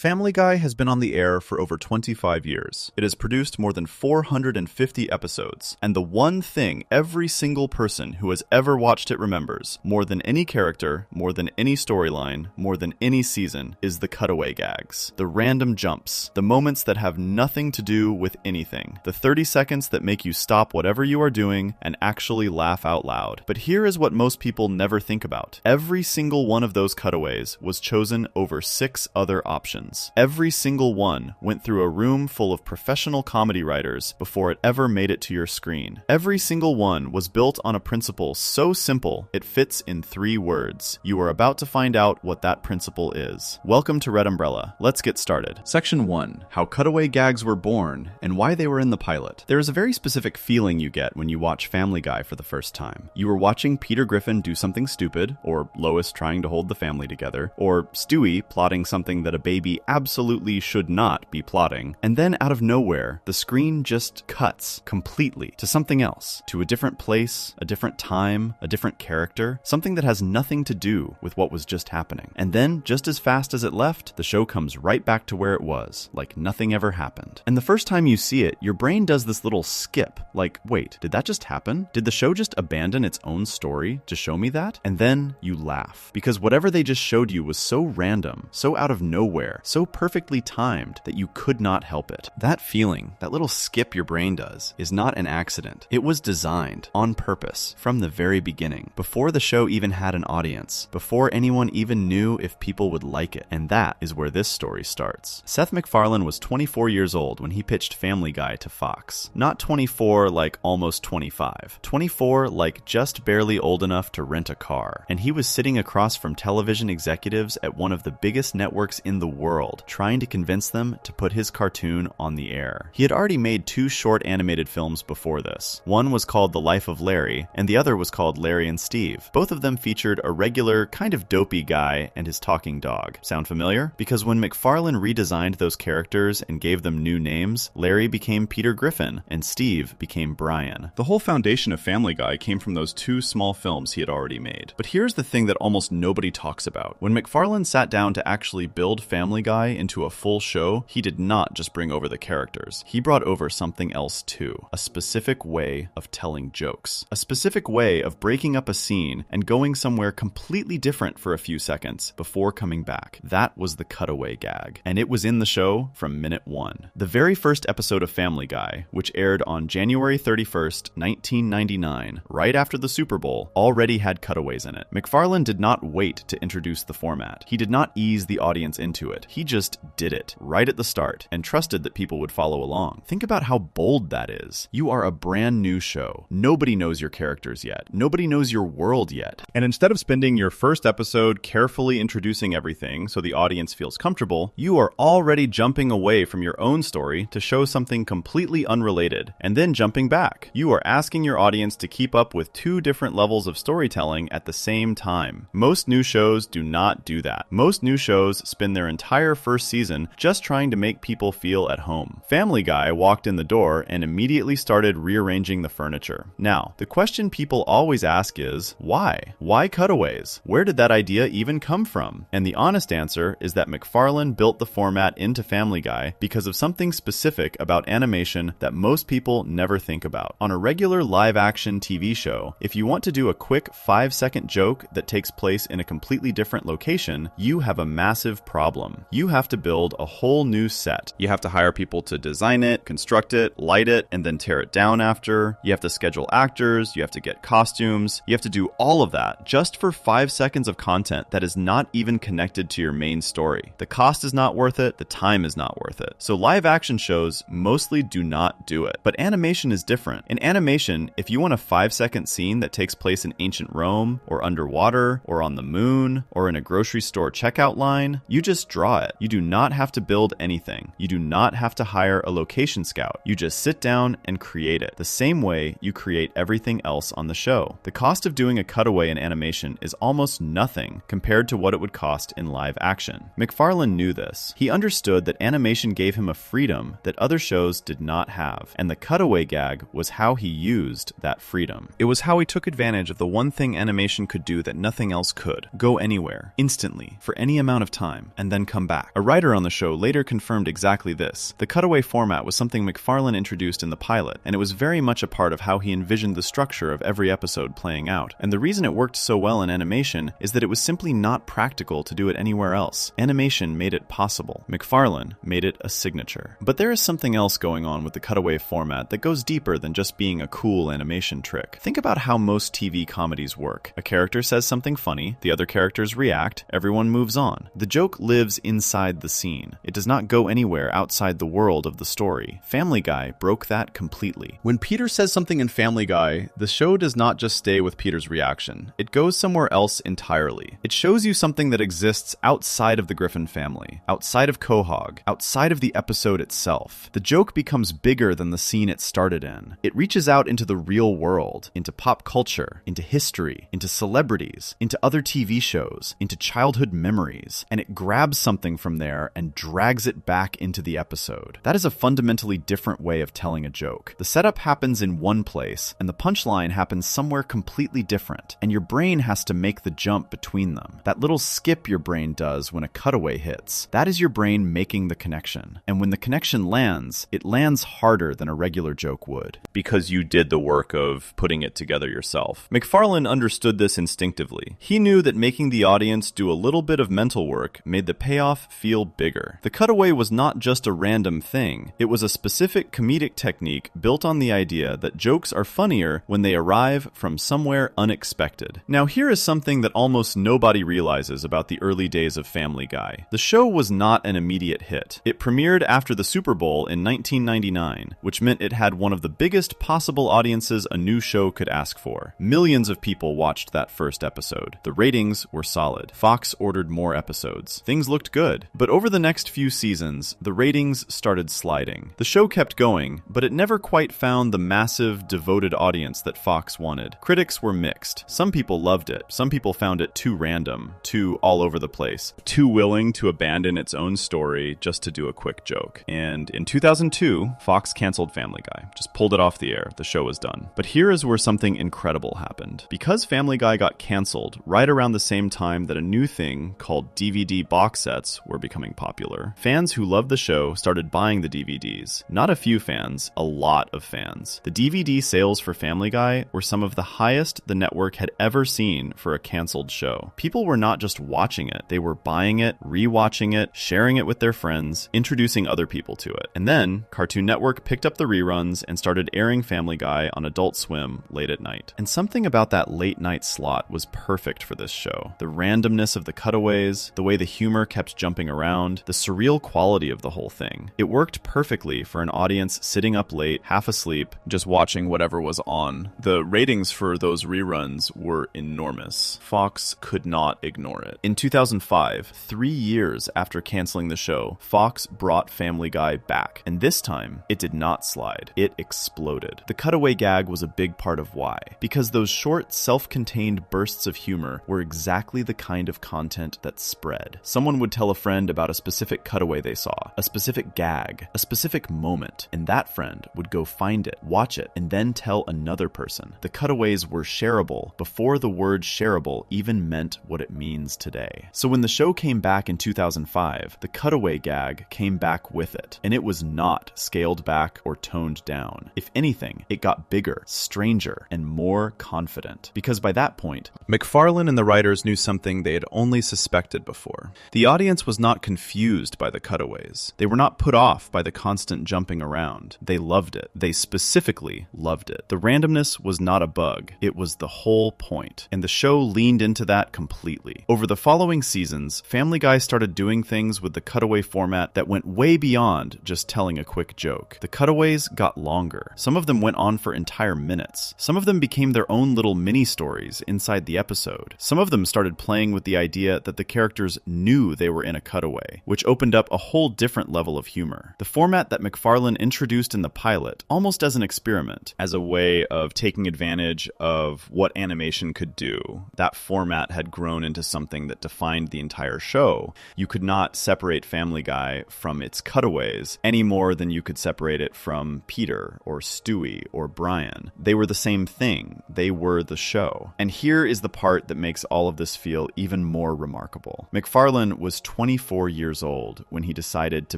Family Guy has been on the air for over 25 years. It has produced more than 450 episodes, and the one thing every single person who has ever watched it remembers, more than any character, more than any storyline, more than any season, is the cutaway gags. The random jumps, the moments that have nothing to do with anything, the 30 seconds that make you stop whatever you are doing and actually laugh out loud. But here is what most people never think about. Every single one of those cutaways was chosen over 6 other options. Every single one went through a room full of professional comedy writers before it ever made it to your screen. Every single one was built on a principle so simple it fits in 3 words. You are about to find out what that principle is. Welcome to Red Umbrella. Let's get started. Section 1. How cutaway gags were born and why they were in the pilot. There is a very specific feeling you get when you watch Family Guy for the first time. You are watching Peter Griffin do something stupid, or Lois trying to hold the family together, or Stewie plotting something that a baby absolutely should not be plotting, and then out of nowhere, the screen just cuts completely to something else, to a different place, a different time, a different character, something that has nothing to do with what was just happening. And then, just as fast as it left, the show comes right back to where it was, like nothing ever happened. And the first time you see it, your brain does this little skip, like, wait, did that just happen? Did the show just abandon its own story to show me that? And then you laugh, because whatever they just showed you was so random, so out of nowhere, so perfectly timed that you could not help it. That feeling, that little skip your brain does, is not an accident. It was designed on purpose from the very beginning, before the show even had an audience, before anyone even knew if people would like it. And that is where this story starts. Seth MacFarlane was 24 years old when he pitched Family Guy to Fox. Not 24 like almost 25. 24 like just barely old enough to rent a car. And he was sitting across from television executives at one of the biggest networks in the world, trying to convince them to put his cartoon on the air. He had already made 2 short animated films before this. One was called The Life of Larry, and the other was called Larry and Steve. Both of them featured a regular, kind of dopey guy and his talking dog. Sound familiar? Because when MacFarlane redesigned those characters and gave them new names, Larry became Peter Griffin, and Steve became Brian. The whole foundation of Family Guy came from those 2 small films he had already made. But here's the thing that almost nobody talks about. When MacFarlane sat down to actually build Family Guy into a full show, he did not just bring over the characters. He brought over something else too. A specific way of telling jokes. A specific way of breaking up a scene and going somewhere completely different for a few seconds before coming back. That was the cutaway gag. And it was in the show from minute 1. The very first episode of Family Guy, which aired on January 31st, 1999, right after the Super Bowl, already had cutaways in it. MacFarlane did not wait to introduce the format. He did not ease the audience into it. He just did it right at the start and trusted that people would follow along. Think about how bold that is. You are a brand new show. Nobody knows your characters yet. Nobody knows your world yet. And instead of spending your first episode carefully introducing everything so the audience feels comfortable, you are already jumping away from your own story to show something completely unrelated, and then jumping back. You are asking your audience to keep up with 2 different levels of storytelling at the same time. Most new shows do not do that. Most new shows spend their entire first season just trying to make people feel at home. Family Guy walked in the door and immediately started rearranging the furniture. Now, the question people always ask is, why? Why cutaways? Where did that idea even come from? And the honest answer is that MacFarlane built the format into Family Guy because of something specific about animation that most people never think about. On a regular live-action TV show, if you want to do a quick 5-second joke that takes place in a completely different location, you have a massive problem. You have to build a whole new set. You have to hire people to design it, construct it, light it, and then tear it down after. You have to schedule actors, you have to get costumes, you have to do all of that just for 5 seconds of content that is not even connected to your main story. The cost is not worth it, the time is not worth it. So live action shows mostly do not do it. But animation is different. In animation, if you want a 5-second scene that takes place in ancient Rome, or underwater, or on the moon, or in a grocery store checkout line, you just draw it. You do not have to build anything. You do not have to hire a location scout. You just sit down and create it, the same way you create everything else on the show. The cost of doing a cutaway in animation is almost nothing compared to what it would cost in live action. MacFarlane knew this. He understood that animation gave him a freedom that other shows did not have, and the cutaway gag was how he used that freedom. It was how he took advantage of the one thing animation could do that nothing else could: go anywhere, instantly, for any amount of time, and then come back. A writer on the show later confirmed exactly this. The cutaway format was something McFarlane introduced in the pilot, and it was very much a part of how he envisioned the structure of every episode playing out. And the reason it worked so well in animation is that it was simply not practical to do it anywhere else. Animation made it possible. McFarlane made it a signature. But there is something else going on with the cutaway format that goes deeper than just being a cool animation trick. Think about how most TV comedies work. A character says something funny, the other characters react, everyone moves on. The joke lives inside the scene. It does not go anywhere outside the world of the story. Family Guy broke that completely. When Peter says something in Family Guy, the show does not just stay with Peter's reaction. It goes somewhere else entirely. It shows you something that exists outside of the Griffin family, outside of Quahog, outside of the episode itself. The joke becomes bigger than the scene it started in. It reaches out into the real world, into pop culture, into history, into celebrities, into other TV shows, into childhood memories, and it grabs something from there and drags it back into the episode. That is a fundamentally different way of telling a joke. The setup happens in one place, and the punchline happens somewhere completely different, and your brain has to make the jump between them. That little skip your brain does when a cutaway hits, that is your brain making the connection. And when the connection lands, it lands harder than a regular joke would. Because you did the work of putting it together yourself. McFarlane understood this instinctively. He knew that making the audience do a little bit of mental work made the payoff feel bigger. The cutaway was not just a random thing. It was a specific comedic technique built on the idea that jokes are funnier when they arrive from somewhere unexpected. Now here is something that almost nobody realizes about the early days of Family Guy. The show was not an immediate hit. It premiered after the Super Bowl in 1999, which meant it had one of the biggest possible audiences a new show could ask for. Millions of people watched that first episode. The ratings were solid. Fox ordered more episodes. Things looked good. But over the next few seasons, the ratings started sliding. The show kept going, but it never quite found the massive, devoted audience that Fox wanted. Critics were mixed. Some people loved it. Some people found it too random, too all over the place, too willing to abandon its own story just to do a quick joke. And in 2002, Fox canceled Family Guy. Just pulled it off the air. The show was done. But here is where something incredible happened. Because Family Guy got canceled right around the same time that a new thing called DVD box sets were becoming popular, fans who loved the show started buying the DVDs. Not a few fans, a lot of fans. The DVD sales for Family Guy were some of the highest the network had ever seen for a canceled show. People were not just watching it, they were buying it, rewatching it, sharing it with their friends, introducing other people to it. And then, Cartoon Network picked up the reruns and started airing Family Guy on Adult Swim late at night. And something about that late night slot was perfect for this show. The randomness of the cutaways, the way the humor kept jumping around, the surreal quality of the whole thing. It worked perfectly for an audience sitting up late, half asleep, just watching whatever was on. The ratings for those reruns were enormous. Fox could not ignore it. In 2005, 3 years after canceling the show, Fox brought Family Guy back. And this time, it did not slide. It exploded. The cutaway gag was a big part of why. Because those short, self-contained bursts of humor were exactly the kind of content that spread. Someone would tell a friend about a specific cutaway they saw, a specific gag, a specific moment, and that friend would go find it, watch it, and then tell another person. The cutaways were shareable before the word shareable even meant what it means today. So when the show came back in 2005, the cutaway gag came back with it, and it was not scaled back or toned down. If anything, it got bigger, stranger, and more confident. Because by that point, McFarlane and the writers knew something they had only suspected before. The audience was not confused by the cutaways. They were not put off by the constant jumping around. They loved it. They specifically loved it. The randomness was not a bug. It was the whole point. And the show leaned into that completely. Over the following seasons, Family Guy started doing things with the cutaway format that went way beyond just telling a quick joke. The cutaways got longer. Some of them went on for entire minutes. Some of them became their own little mini-stories inside the episode. Some of them started playing with the idea that the characters knew they were in a cutaway, which opened up a whole different level of humor. The format that McFarlane introduced in the pilot, almost as an experiment, as a way of taking advantage of what animation could do, that format had grown into something that defined the entire show. You could not separate Family Guy from its cutaways any more than you could separate it from Peter or Stewie or Brian. They were the same thing. They were the show. And here is the part that makes all of this feel even more remarkable. McFarlane was 24 years old when he decided to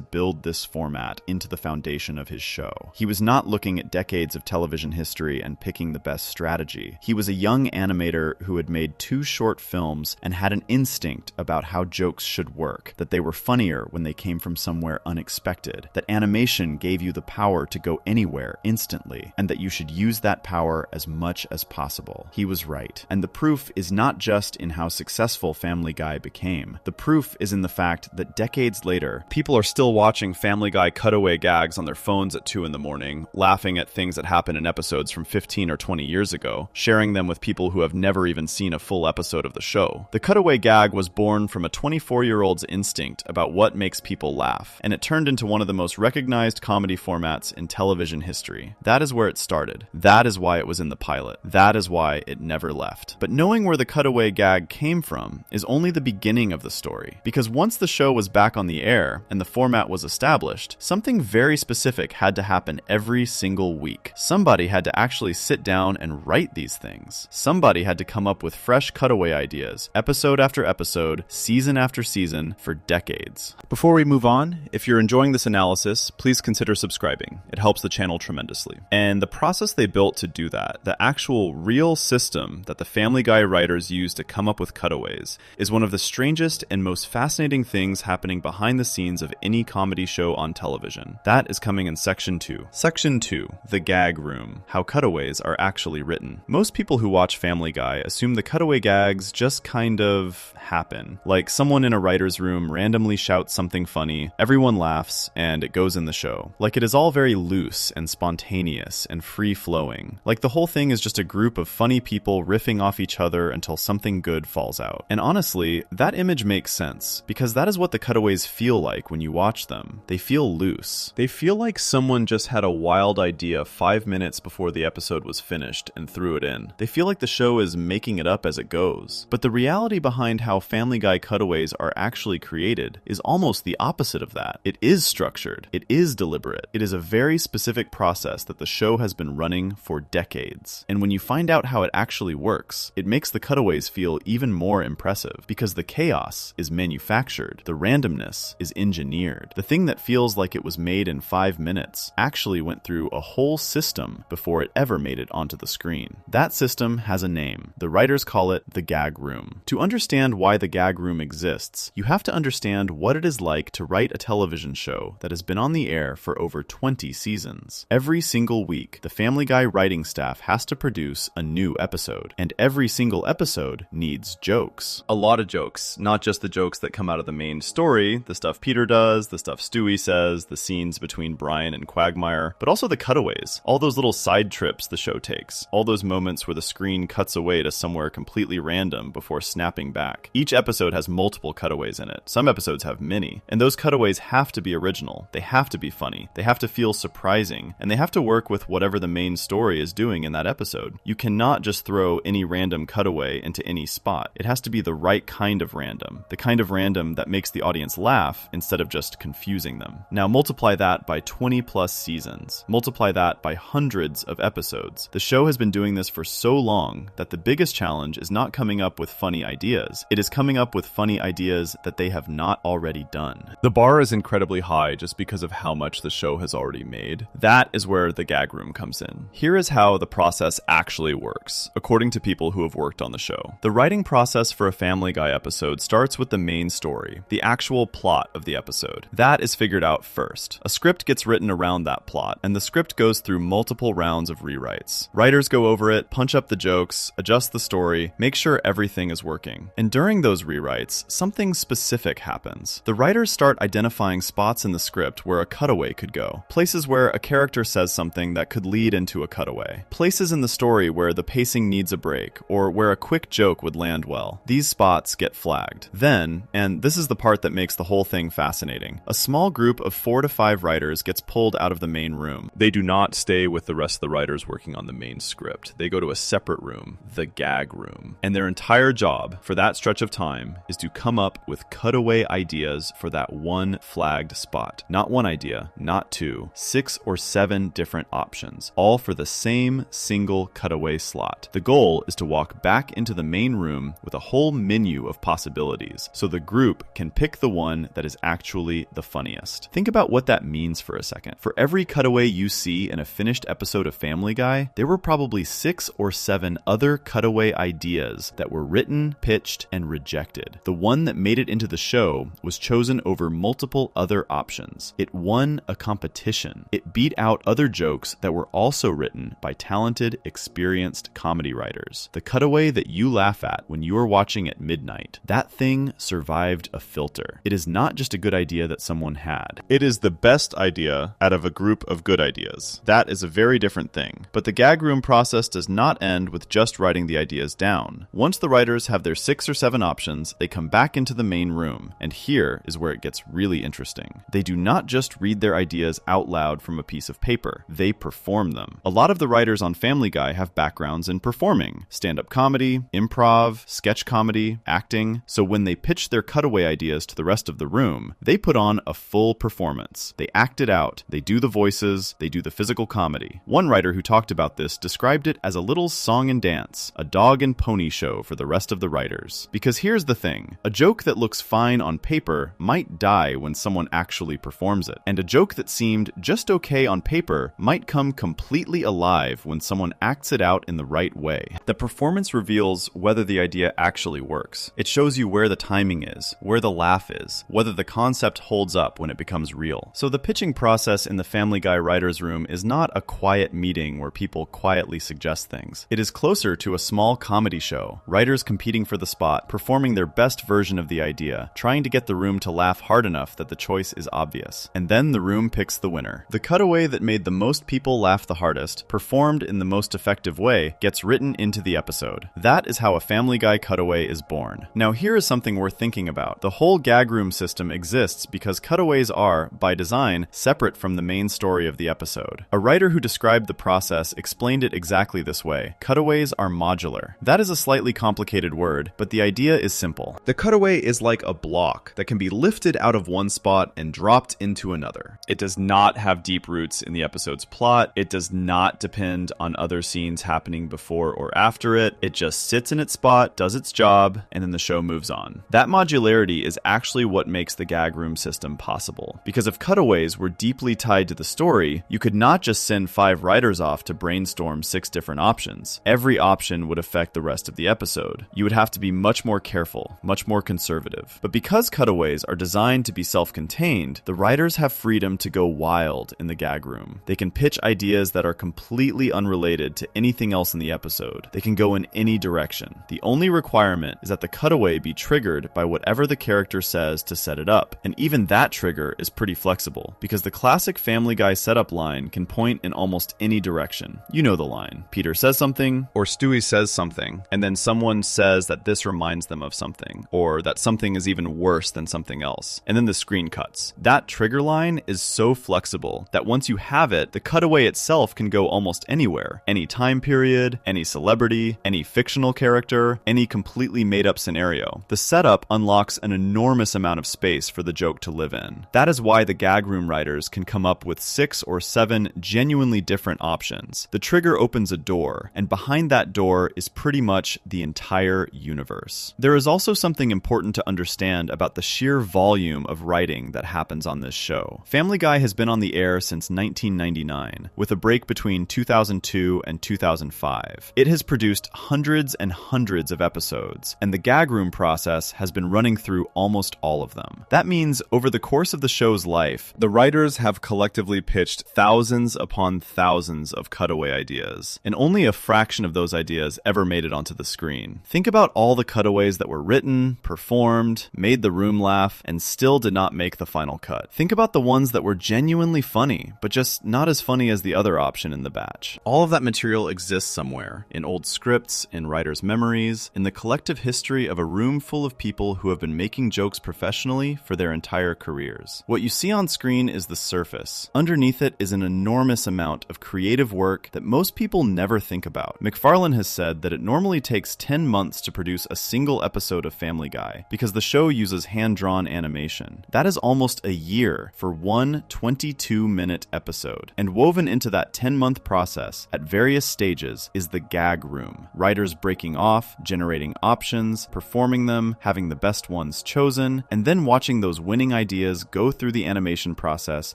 build this format into the foundation of his show. He was not looking at decades of television history and picking the best strategy. He was a young animator who had made 2 short films and had an instinct about how jokes should work, that they were funnier when they came from somewhere unexpected, that animation gave you the power to go anywhere instantly, and that you should use that power as much as possible. He was right. And the proof is not just in how successful Family Guy became. The proof is in the fact that decades later, people are still watching Family Guy cutaway gags on their phones at 2 in the morning, laughing at things that happen in episodes from 15 or 20 years ago, sharing them with people who have never even seen a full episode of the show. The cutaway gag was born from a 24-year-old's instinct about what makes people laugh, and it turned into one of the most recognized comedy formats in television history. That is where it started. That is why it was in the pilot. That is why it never left. But knowing where the cutaway gag came from is only the beginning of the story, because once the show was back on the air and the format was established, something very specific had to happen every single week. Somebody had to actually sit down and write these things. Somebody had to come up with fresh cutaway ideas, episode after episode, season after season, for decades. Before we move on, if you're enjoying this analysis, please consider subscribing. It helps the channel tremendously. And the process they built to do that, the actual real system that the Family Guy writers used to come up with cutaways, is one of the strangest and most fascinating things happening behind the scenes of any comedy show on television. That is coming in Section 2. Section 2, the gag room, how cutaways are actually written. Most people who watch Family Guy assume the cutaway gags just kind of happen. Like someone in a writer's room randomly shouts something funny, everyone laughs, and it goes in the show. Like it is all very loose and spontaneous and free-flowing. Like the whole thing is just a group of funny people riffing off each other until something good falls out. And honestly, that image makes sense, because that is what the cutaways feel like when you watch them. They feel loose. They feel like someone just had a wild idea 5 minutes before the episode was finished and threw it in. They feel like the show is making it up as it goes. But the reality behind how Family Guy cutaways are actually created is almost the opposite of that. It is structured. It is deliberate. It is a very specific process that the show has been running for decades. And when you find out how it actually works, it makes the cutaways feel even more impressive, because the chaos is manufactured. The randomness is engineered. The thing that feels like it was made in 5 minutes actually went through a whole system before it ever made it onto the screen. That system has a name. The writers call it the gag room. To understand why the gag room exists, you have to understand what it is like to write a television show that has been on the air for over 20 seasons. Every single week, the Family Guy writing staff has to produce a new episode, and every single episode needs jokes. A lot of jokes, not just the jokes that come out of the main story, the stuff Peter does, the stuff Stewie says, the scenes between Brian and Quagmire, but also the cutaways, all those little side trips the show takes, all those moments where the screen cuts away to somewhere completely random before snapping back. Each episode has multiple cutaways in it. Some episodes have many, and those cutaways have to be original. They have to be funny. They have to feel surprising, and they have to work with whatever the main story is doing in that episode. You cannot just throw any random cutaway into any spot. It has to be the right kind of random, the kind of random that makes the audience laugh instead of just confusing them. Now multiply that by 20 plus seasons. Multiply that by hundreds of episodes. The show has been doing this for so long that the biggest challenge is not coming up with funny ideas. It is coming up with funny ideas that they have not already done. The bar is incredibly high just because of how much the show has already made. That is where the gag room comes in. Here is how the process actually works, according to people who have worked on the show. The writing process for a Family Guy episode starts with the main story, the actual plot of the episode. That is figured out first. A script gets written around that plot, and the script goes through multiple rounds of rewrites. Writers go over it, punch up the jokes, adjust the story, make sure everything is working. And during those rewrites, something specific happens. The writers start identifying spots in the script where a cutaway could go, places where a character says something that could lead into a cutaway, places in the story where the pacing needs a break, or where a quick joke would land well. These spots get flagged. Then, and this is the part that makes the whole thing fascinating, a small group of 4 to 5 writers gets pulled out of the main room. They do not stay with the rest of the writers working on the main script. They go to a separate room, the gag room. And their entire job for that stretch of time is to come up with cutaway ideas for that one flagged spot. Not one idea, not 2, 6 or 7 different options, all for the same single cutaway slot. The goal is to walk back into the main room with a whole menu of possibilities, so the group group can pick the one that is actually the funniest. Think about what that means for a second. For every cutaway you see in a finished episode of Family Guy, there were probably 6 or 7 other cutaway ideas that were written, pitched, and rejected. The one that made it into the show was chosen over multiple other options. It won a competition. It beat out other jokes that were also written by talented, experienced comedy writers. The cutaway that you laugh at when you are watching at midnight, that thing survived a filter. It is not just a good idea that someone had. It is the best idea out of a group of good ideas. That is a very different thing. But the gag room process does not end with just writing the ideas down. Once the writers have their 6 or 7 options, they come back into the main room. And here is where it gets really interesting. They do not just read their ideas out loud from a piece of paper. They perform them. A lot of the writers on Family Guy have backgrounds in performing, stand-up comedy, improv, sketch comedy, acting. So when they pitch their cutaway ideas to the rest of the room, they put on a full performance. They act it out. They do the voices. They do the physical comedy. One writer who talked about this described it as a little song and dance, a dog and pony show for the rest of the writers. Because here's the thing, a joke that looks fine on paper might die when someone actually performs it. And a joke that seemed just okay on paper might come completely alive when someone acts it out in the right way. The performance reveals whether the idea actually works. It shows you where the timing is, where the laugh is, whether the concept holds up when it becomes real. So the pitching process in the Family Guy writer's room is not a quiet meeting where people quietly suggest things. It is closer to a small comedy show, writers competing for the spot, performing their best version of the idea, trying to get the room to laugh hard enough that the choice is obvious. And then the room picks the winner. The cutaway that made the most people laugh the hardest, performed in the most effective way, gets written into the episode. That is how a Family Guy cutaway is born. Now here is something worth thinking about. The whole gag room system exists because cutaways are, by design, separate from the main story of the episode. A writer who described the process explained it exactly this way. Cutaways are modular. That is a slightly complicated word, but the idea is simple. The cutaway is like a block that can be lifted out of one spot and dropped into another. It does not have deep roots in the episode's plot. It does not depend on other scenes happening before or after it. It just sits in its spot, does its job, and then the show moves on. That modularity is actually what makes the gag room system possible. Because if cutaways were deeply tied to the story, you could not just send 5 writers off to brainstorm 6 different options. Every option would affect the rest of the episode. You would have to be much more careful, much more conservative. But because cutaways are designed to be self-contained, the writers have freedom to go wild in the gag room. They can pitch ideas that are completely unrelated to anything else in the episode. They can go in any direction. The only requirement is that the cutaway be triggered by whatever the character says to set it up. And even that trigger is pretty flexible, because the classic Family Guy setup line can point in almost any direction. You know the line. Peter says something, or Stewie says something, and then someone says that this reminds them of something, or that something is even worse than something else. And then the screen cuts. That trigger line is so flexible that once you have it, the cutaway itself can go almost anywhere. Any time period, any celebrity, any fictional character, any completely made-up scenario. The setup unlocks an enormous amount of space for the joke to live in. That is why the gag room writers can come up with 6 or 7 genuinely different options. The trigger opens a door, and behind that door is pretty much the entire universe. There is also something important to understand about the sheer volume of writing that happens on this show. Family Guy has been on the air since 1999, with a break between 2002 and 2005. It has produced hundreds and hundreds of episodes, and the gag room process has been running through almost all of them. That means over the course of the show's life, the writers have collectively pitched thousands upon thousands of cutaway ideas, and only a fraction of those ideas ever made it onto the screen. Think about all the cutaways that were written, performed, made the room laugh, and still did not make the final cut. Think about the ones that were genuinely funny, but just not as funny as the other option in the batch. All of that material exists somewhere, in old scripts, in writers' memories, in the collective history of a room full of people who have been making jokes professionally for their entire careers. What you see on screen is the surface. Underneath it is an enormous amount of creative work that most people never think about. McFarlane has said that it normally takes 10 months to produce a single episode of Family Guy, because the show uses hand-drawn animation. That is almost a year for one 22-minute episode. And woven into that 10-month process, at various stages, is the gag room. Writers breaking off, generating options, performing them, having the best ones chosen, and then watching those winning ideas go through the animation process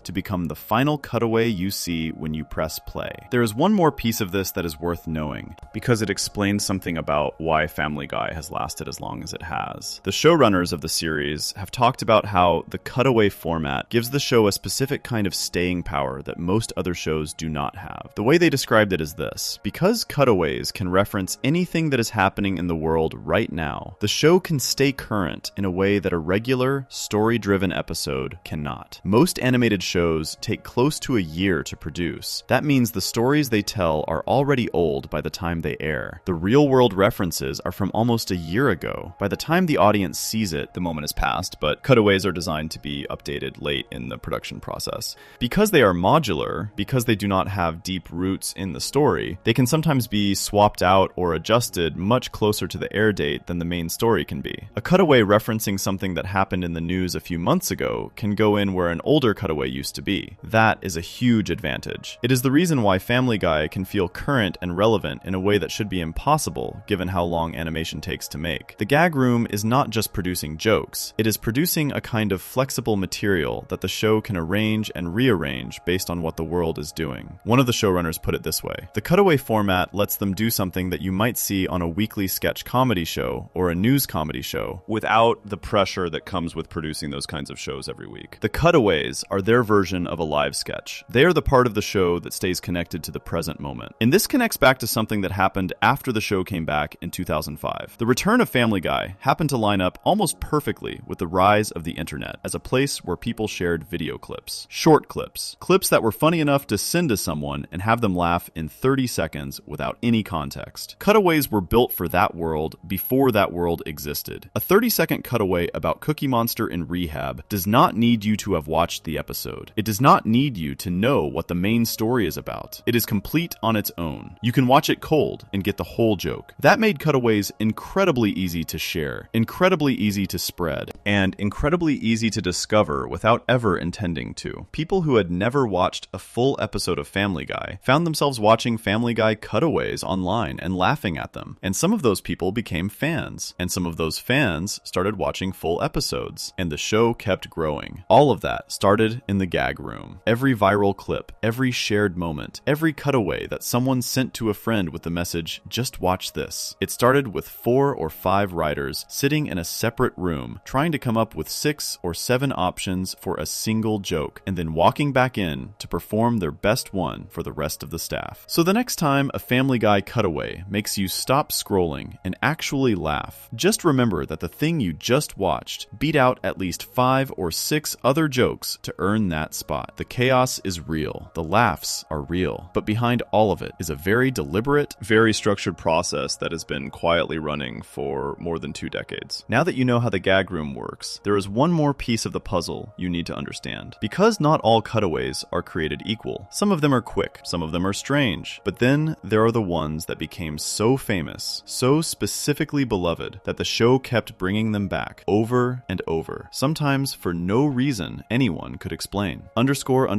to become the final cutaway you see when you press play. There is one more piece of this that is worth knowing, because it explains something about why Family Guy has lasted as long as it has. The showrunners of the series have talked about how the cutaway format gives the show a specific kind of staying power that most other shows do not have. The way they described it is this: because cutaways can reference anything that is happening in the world right now, the show can stay current in a way that a regular, story-driven episode cannot. Most animated shows take close to a year to produce. That means the stories they tell are already old by the time they air. The real-world references are from almost a year ago. By the time the audience sees it, the moment has passed, but cutaways are designed to be updated late in the production process. Because they are modular, because they do not have deep roots in the story, they can sometimes be swapped out or adjusted much closer to the air date than the main story can be. A cutaway referencing something that happened in the news a few months ago can go in where an older cutaway used to be. That is a huge advantage. It is the reason why Family Guy can feel current and relevant in a way that should be impossible given how long animation takes to make. The gag room is not just producing jokes, it is producing a kind of flexible material that the show can arrange and rearrange based on what the world is doing. One of the showrunners put it this way: the cutaway format lets them do something that you might see on a weekly sketch comedy show or a news comedy show without the pressure that comes with producing those kinds of shows every week. The cutaways are their version of a live sketch. They are the part of the show that stays connected to the present moment. And this connects back to something that happened after the show came back in 2005. The return of Family Guy happened to line up almost perfectly with the rise of the internet as a place where people shared video clips. Short clips. Clips that were funny enough to send to someone and have them laugh in 30 seconds without any context. Cutaways were built for that world before that world existed. A 30-second cutaway about Cookie Monster in rehab does not need you to have watched the episode. It does not need you to know what the main story is about. It is complete on its own. You can watch it cold and get the whole joke. That made cutaways incredibly easy to share, incredibly easy to spread, and incredibly easy to discover without ever intending to. People who had never watched a full episode of Family Guy found themselves watching Family Guy cutaways online and laughing at them. And some of those people became fans. And some of those fans started watching full episodes. And the show kept growing. All of that started in the gag room. Every viral clip, every shared moment, every cutaway that someone sent to a friend with the message, "Just watch this." It started with 4 or 5 writers sitting in a separate room, trying to come up with 6 or 7 options for a single joke, and then walking back in to perform their best one for the rest of the staff. So the next time a Family Guy cutaway makes you stop scrolling and actually laugh, just remember that the thing you just watched beat out at least 5 or 6 other jokes to earn that spot. The chaos is real. The laughs are real. But behind all of it is a very deliberate, very structured process that has been quietly running for more than 2 decades. Now that you know how the gag room works, there is one more piece of the puzzle you need to understand. Because not all cutaways are created equal. Some of them are quick, some of them are strange, but then there are the ones that became so famous, so specifically beloved, that the show kept bringing them back over and over, sometimes for no reason anyone could explain. __quote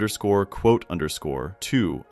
_2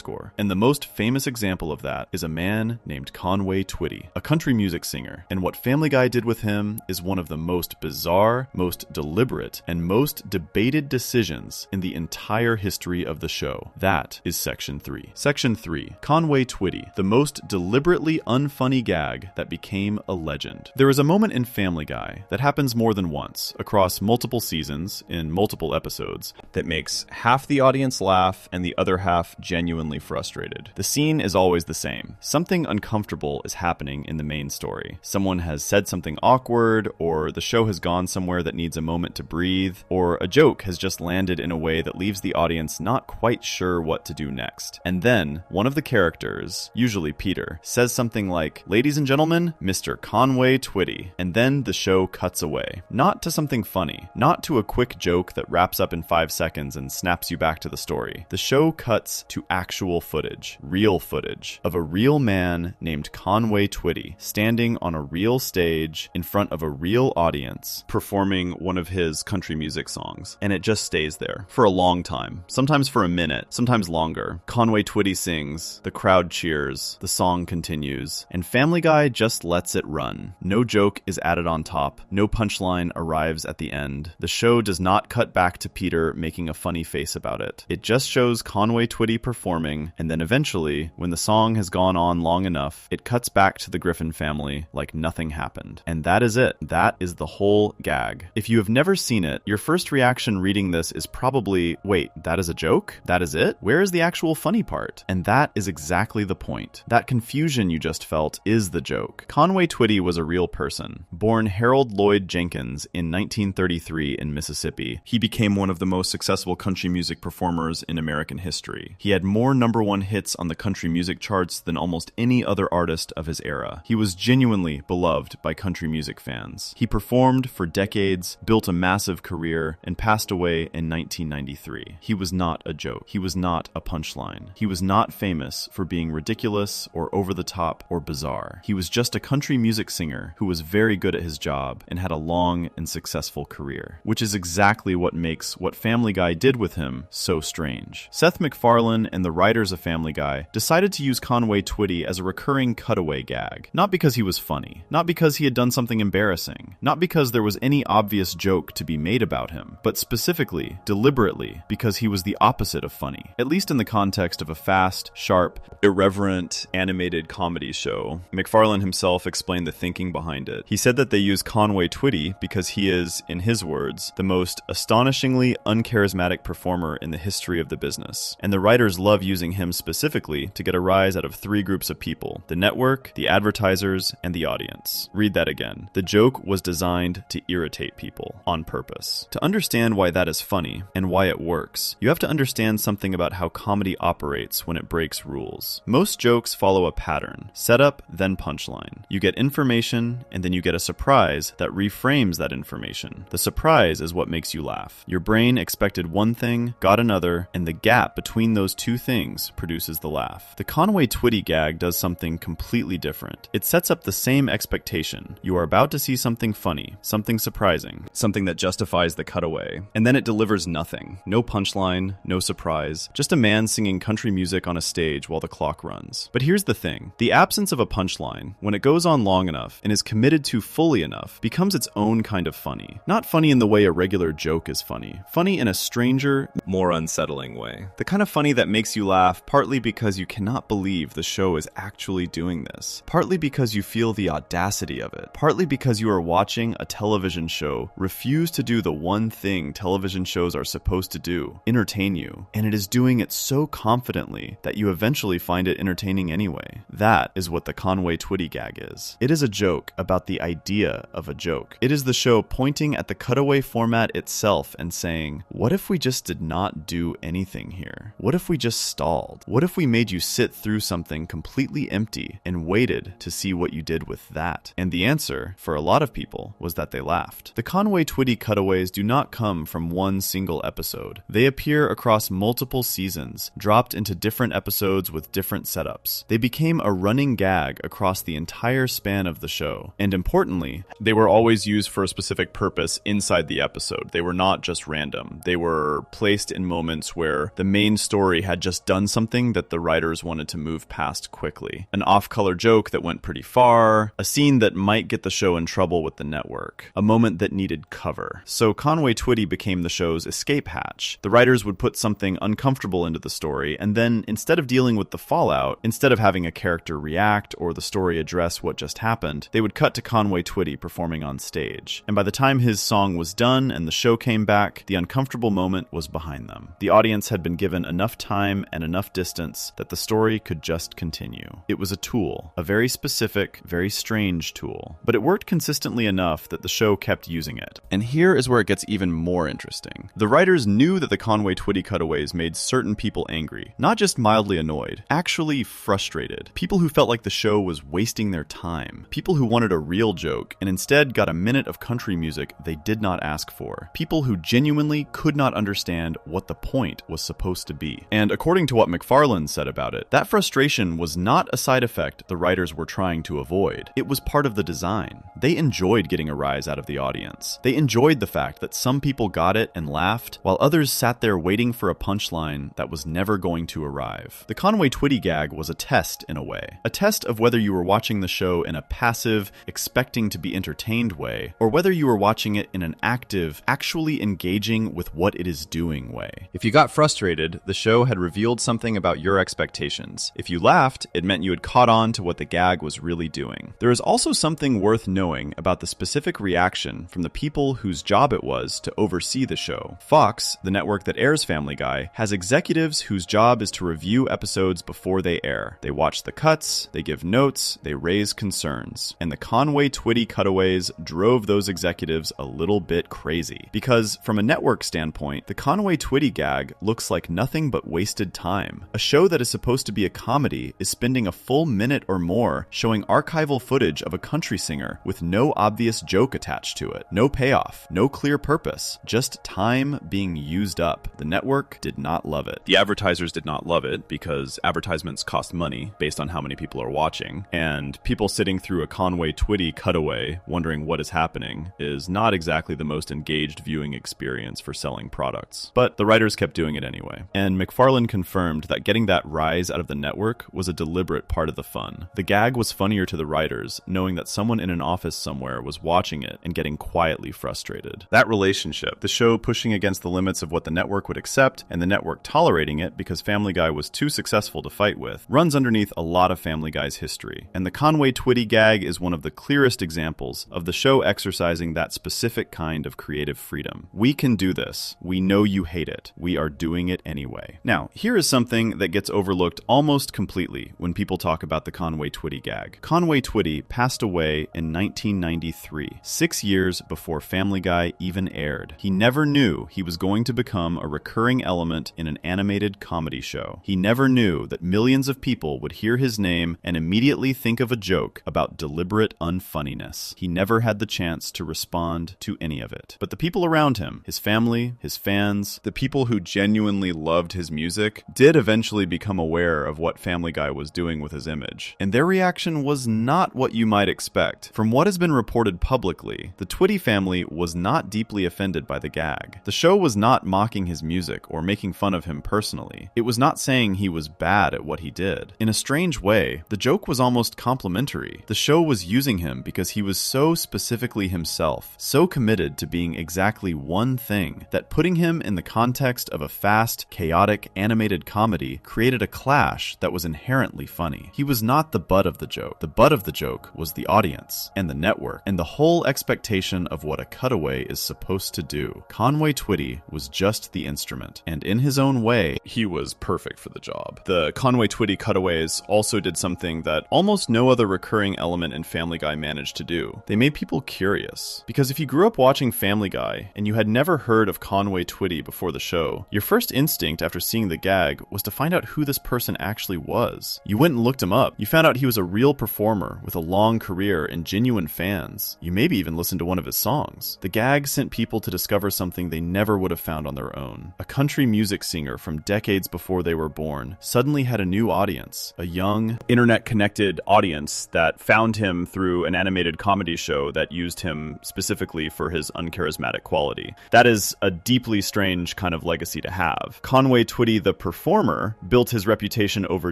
__. And the most famous example of that is a man named Conway Twitty, a country music singer, and what Family Guy did with him is one of the most bizarre, most deliberate, and most debated decisions in the entire history of the show. That is Section 3. Section 3. Conway Twitty, the most deliberately unfunny gag that became a legend. There is a moment in Family Guy that happens more than once, across multiple seasons, in multiple episodes, that makes half the audience laugh and the other half genuinely frustrated. The scene is always the same. Something uncomfortable is happening in the main story. Someone has said something awkward, or the show has gone somewhere that needs a moment to breathe, or a joke has just landed in a way that leaves the audience not quite sure what to do next. And then, one of the characters, usually Peter, says something like, "Ladies and gentlemen, Mr. Conway Twitty," and then the show cuts away. Not to something funny, not to a quick joke that wraps up in 5 seconds and snaps you back to the story. The show cuts to actual footage, real footage, of a real man named Conway Twitty standing on a real stage in front of a real audience, performing one of his country music songs. And it just stays there for a long time, sometimes for a minute, sometimes longer. Conway Twitty sings, the crowd cheers, the song continues, and Family Guy just lets it run. No joke is added added on top. No punchline arrives at the end. The show does not cut back to Peter making a funny face about it. It just shows Conway Twitty performing, and then eventually, when the song has gone on long enough, it cuts back to the Griffin family like nothing happened. And that is it. That is the whole gag. If you have never seen it, your first reaction reading this is probably, wait, that is a joke? That is it? Where is the actual funny part? And that is exactly the point. That confusion you just felt is the joke. Conway Twitty was a real person. Born Harold Lloyd Jenkins in 1933 in Mississippi, he became one of the most successful country music performers in American history. He had more #1 hits on the country music charts than almost any other artist of his era. He was genuinely beloved by country music fans. He performed for decades, built a massive career, and passed away in 1993. He was not a joke. He was not a punchline. He was not famous for being ridiculous or over the top or bizarre. He was just a country music singer who was very good at his job and had a long and successful career, which is exactly what makes what Family Guy did with him so strange. Seth MacFarlane and the writers of Family Guy decided to use Conway Twitty as a recurring cutaway gag, not because he was funny, not because he had done something embarrassing, not because there was any obvious joke to be made about him, but specifically, deliberately, because he was the opposite of funny, at least in the context of a fast, sharp, irreverent, animated comedy show. MacFarlane himself explained the thinking behind it. He said that they use Conway Twitty because he is, in his words, the most astonishingly uncharismatic performer in the history of the business. And the writers love using him specifically to get a rise out of 3 groups of people: the network, the advertisers, and the audience. Read that again. The joke was designed to irritate people on purpose. To understand why that is funny and why it works, you have to understand something about how comedy operates when it breaks rules. Most jokes follow a pattern: setup, then punchline. You get information, and then you get a surprise that reframes that information. The surprise is what makes you laugh. Your brain expected one thing, got another, and the gap between those two things produces the laugh. The Conway Twitty gag does something completely different. It sets up the same expectation. You are about to see something funny, something surprising, something that justifies the cutaway, and then it delivers nothing. No punchline, no surprise, just a man singing country music on a stage while the clock runs. But here's the thing. The absence of a punchline, when it goes on long enough and is committed to fully enough, becomes its own kind of funny. Not funny in the way a regular joke is funny. Funny in a stranger, more unsettling way. The kind of funny that makes you laugh partly because you cannot believe the show is actually doing this. Partly because you feel the audacity of it. Partly because you are watching a television show refuse to do the one thing television shows are supposed to do: entertain you. And it is doing it so confidently that you eventually find it entertaining anyway. That is what the Conway Twitty gag is. It is a joke about the idea of a joke. It is the show pointing at the cutaway format itself and saying, what if we just did not do anything here? What if we just stalled? What if we made you sit through something completely empty and waited to see what you did with that? And the answer, for a lot of people, was that they laughed. The Conway Twitty cutaways do not come from one single episode. They appear across multiple seasons, dropped into different episodes with different setups. They became a running gag across the entire span of the show. And importantly, they were always used for a specific purpose inside the episode. They were not just random. They were placed in moments where the main story had just done something that the writers wanted to move past quickly. An off-color joke that went pretty far, a scene that might get the show in trouble with the network, a moment that needed cover. So Conway Twitty became the show's escape hatch. The writers would put something uncomfortable into the story, and then instead of dealing with the fallout, instead of having a character react or the story address what just happened, they would cut to Conway Twitty performing on stage. And by the time his song was done and the show came back, the uncomfortable moment was behind them. The audience had been given enough time and enough distance that the story could just continue. It was a tool, a very specific, very strange tool, but it worked consistently enough that the show kept using it. And here is where it gets even more interesting. The writers knew that the Conway Twitty cutaways made certain people angry, not just mildly annoyed, actually frustrated. People who felt like the show was wasting their time. People who wanted a real joke and instead got a minute of country music they did not ask for. People who genuinely could not understand what the point was supposed to be. And according to what MacFarlane said about it, that frustration was not a side effect the writers were trying to avoid. It was part of the design. They enjoyed getting a rise out of the audience. They enjoyed the fact that some people got it and laughed, while others sat there waiting for a punchline that was never going to arrive. The Conway Twitty gag was a test in a way. A test of whether you were watching the show in a passive, expecting to be entertained way, or whether you were watching it in an active, actually engaging with what it is doing way. If you got frustrated, the show had revealed something about your expectations. If you laughed, it meant you had caught on to what the gag was really doing. There is also something worth knowing about the specific reaction from the people whose job it was to oversee the show. Fox, the network that airs Family Guy, has executives whose job is to review episodes before they air. They watch the cuts, they give notes, they raise concerns. And the Conway Twitty cutaways drove those executives a little bit crazy. Because from a network standpoint, the Conway Twitty gag looks like nothing but wasted time. A show that is supposed to be a comedy is spending a full minute or more showing archival footage of a country singer with no obvious joke attached to it. No payoff, no clear purpose, just time being used up. The network did not love it. The advertisers did not love it because advertisements cost money based on how many people are watching, and people sitting through a Conway Twitty cutaway wondering what is happening is not exactly the most engaged viewing experience for selling products. But the writers kept doing it anyway, and McFarlane confirmed that getting that rise out of the network was a deliberate part of the fun. The gag was funnier to the writers, knowing that someone in an office somewhere was watching it and getting quietly frustrated. That relationship, the show pushing against the limits of what the network would accept and the network tolerating it because Family Guy was too successful to fight with, runs underneath a lot of Family Guy's history. And the Conway Twitty gag is one of the clearest examples of the show exercising that specific kind of creative freedom. We can do this. We know you hate it. We are doing it anyway. Now, here is something that gets overlooked almost completely when people talk about the Conway Twitty gag. Conway Twitty passed away in 1993, 6 years before Family Guy even aired. He never knew he was going to become a recurring element in an animated comedy show. He never knew that millions of people would hear his name and immediately think of a joke about deliberate unfunniness. He never had the chance to respond to any of it. But the people around him, his family, his fans, the people who genuinely loved his music, did eventually become aware of what Family Guy was doing with his image. And their reaction was not what you might expect. From what has been reported publicly, the Twitty family was not deeply offended by the gag. The show was not mocking his music or making fun of him personally. It was not saying he was bad at what he did. In a strange way, the joke was almost complimentary. The show was using him because he was so specifically himself, so committed to being exactly one thing, that putting him in the context of a fast, chaotic, animated comedy created a clash that was inherently funny. He was not the butt of the joke. The butt of the joke was the audience, and the network, and the whole expectation of what a cutaway is supposed to do. Conway Twitty was just the instrument, and in his own way, he was perfect for the job. The Conway Twitty cutaways also did something that almost no other recurring element in Family Guy managed to do. They made people curious. Because if you grew up watching Family Guy, and you had never heard of Conway Twitty before the show, your first instinct after seeing the gag was to find out who this person actually was. You went and looked him up. You found out he was a real performer with a long career and genuine fans. You maybe even listened to one of his songs. The gag sent people to discover something they never would have found on their own. A country music singer from decades before they were born suddenly had a new audience, a young, internet-connected audience that found him through an animated comedy show that used him specifically for his uncharismatic quality. That is a deeply strange kind of legacy to have. Conway Twitty, the performer, built his reputation over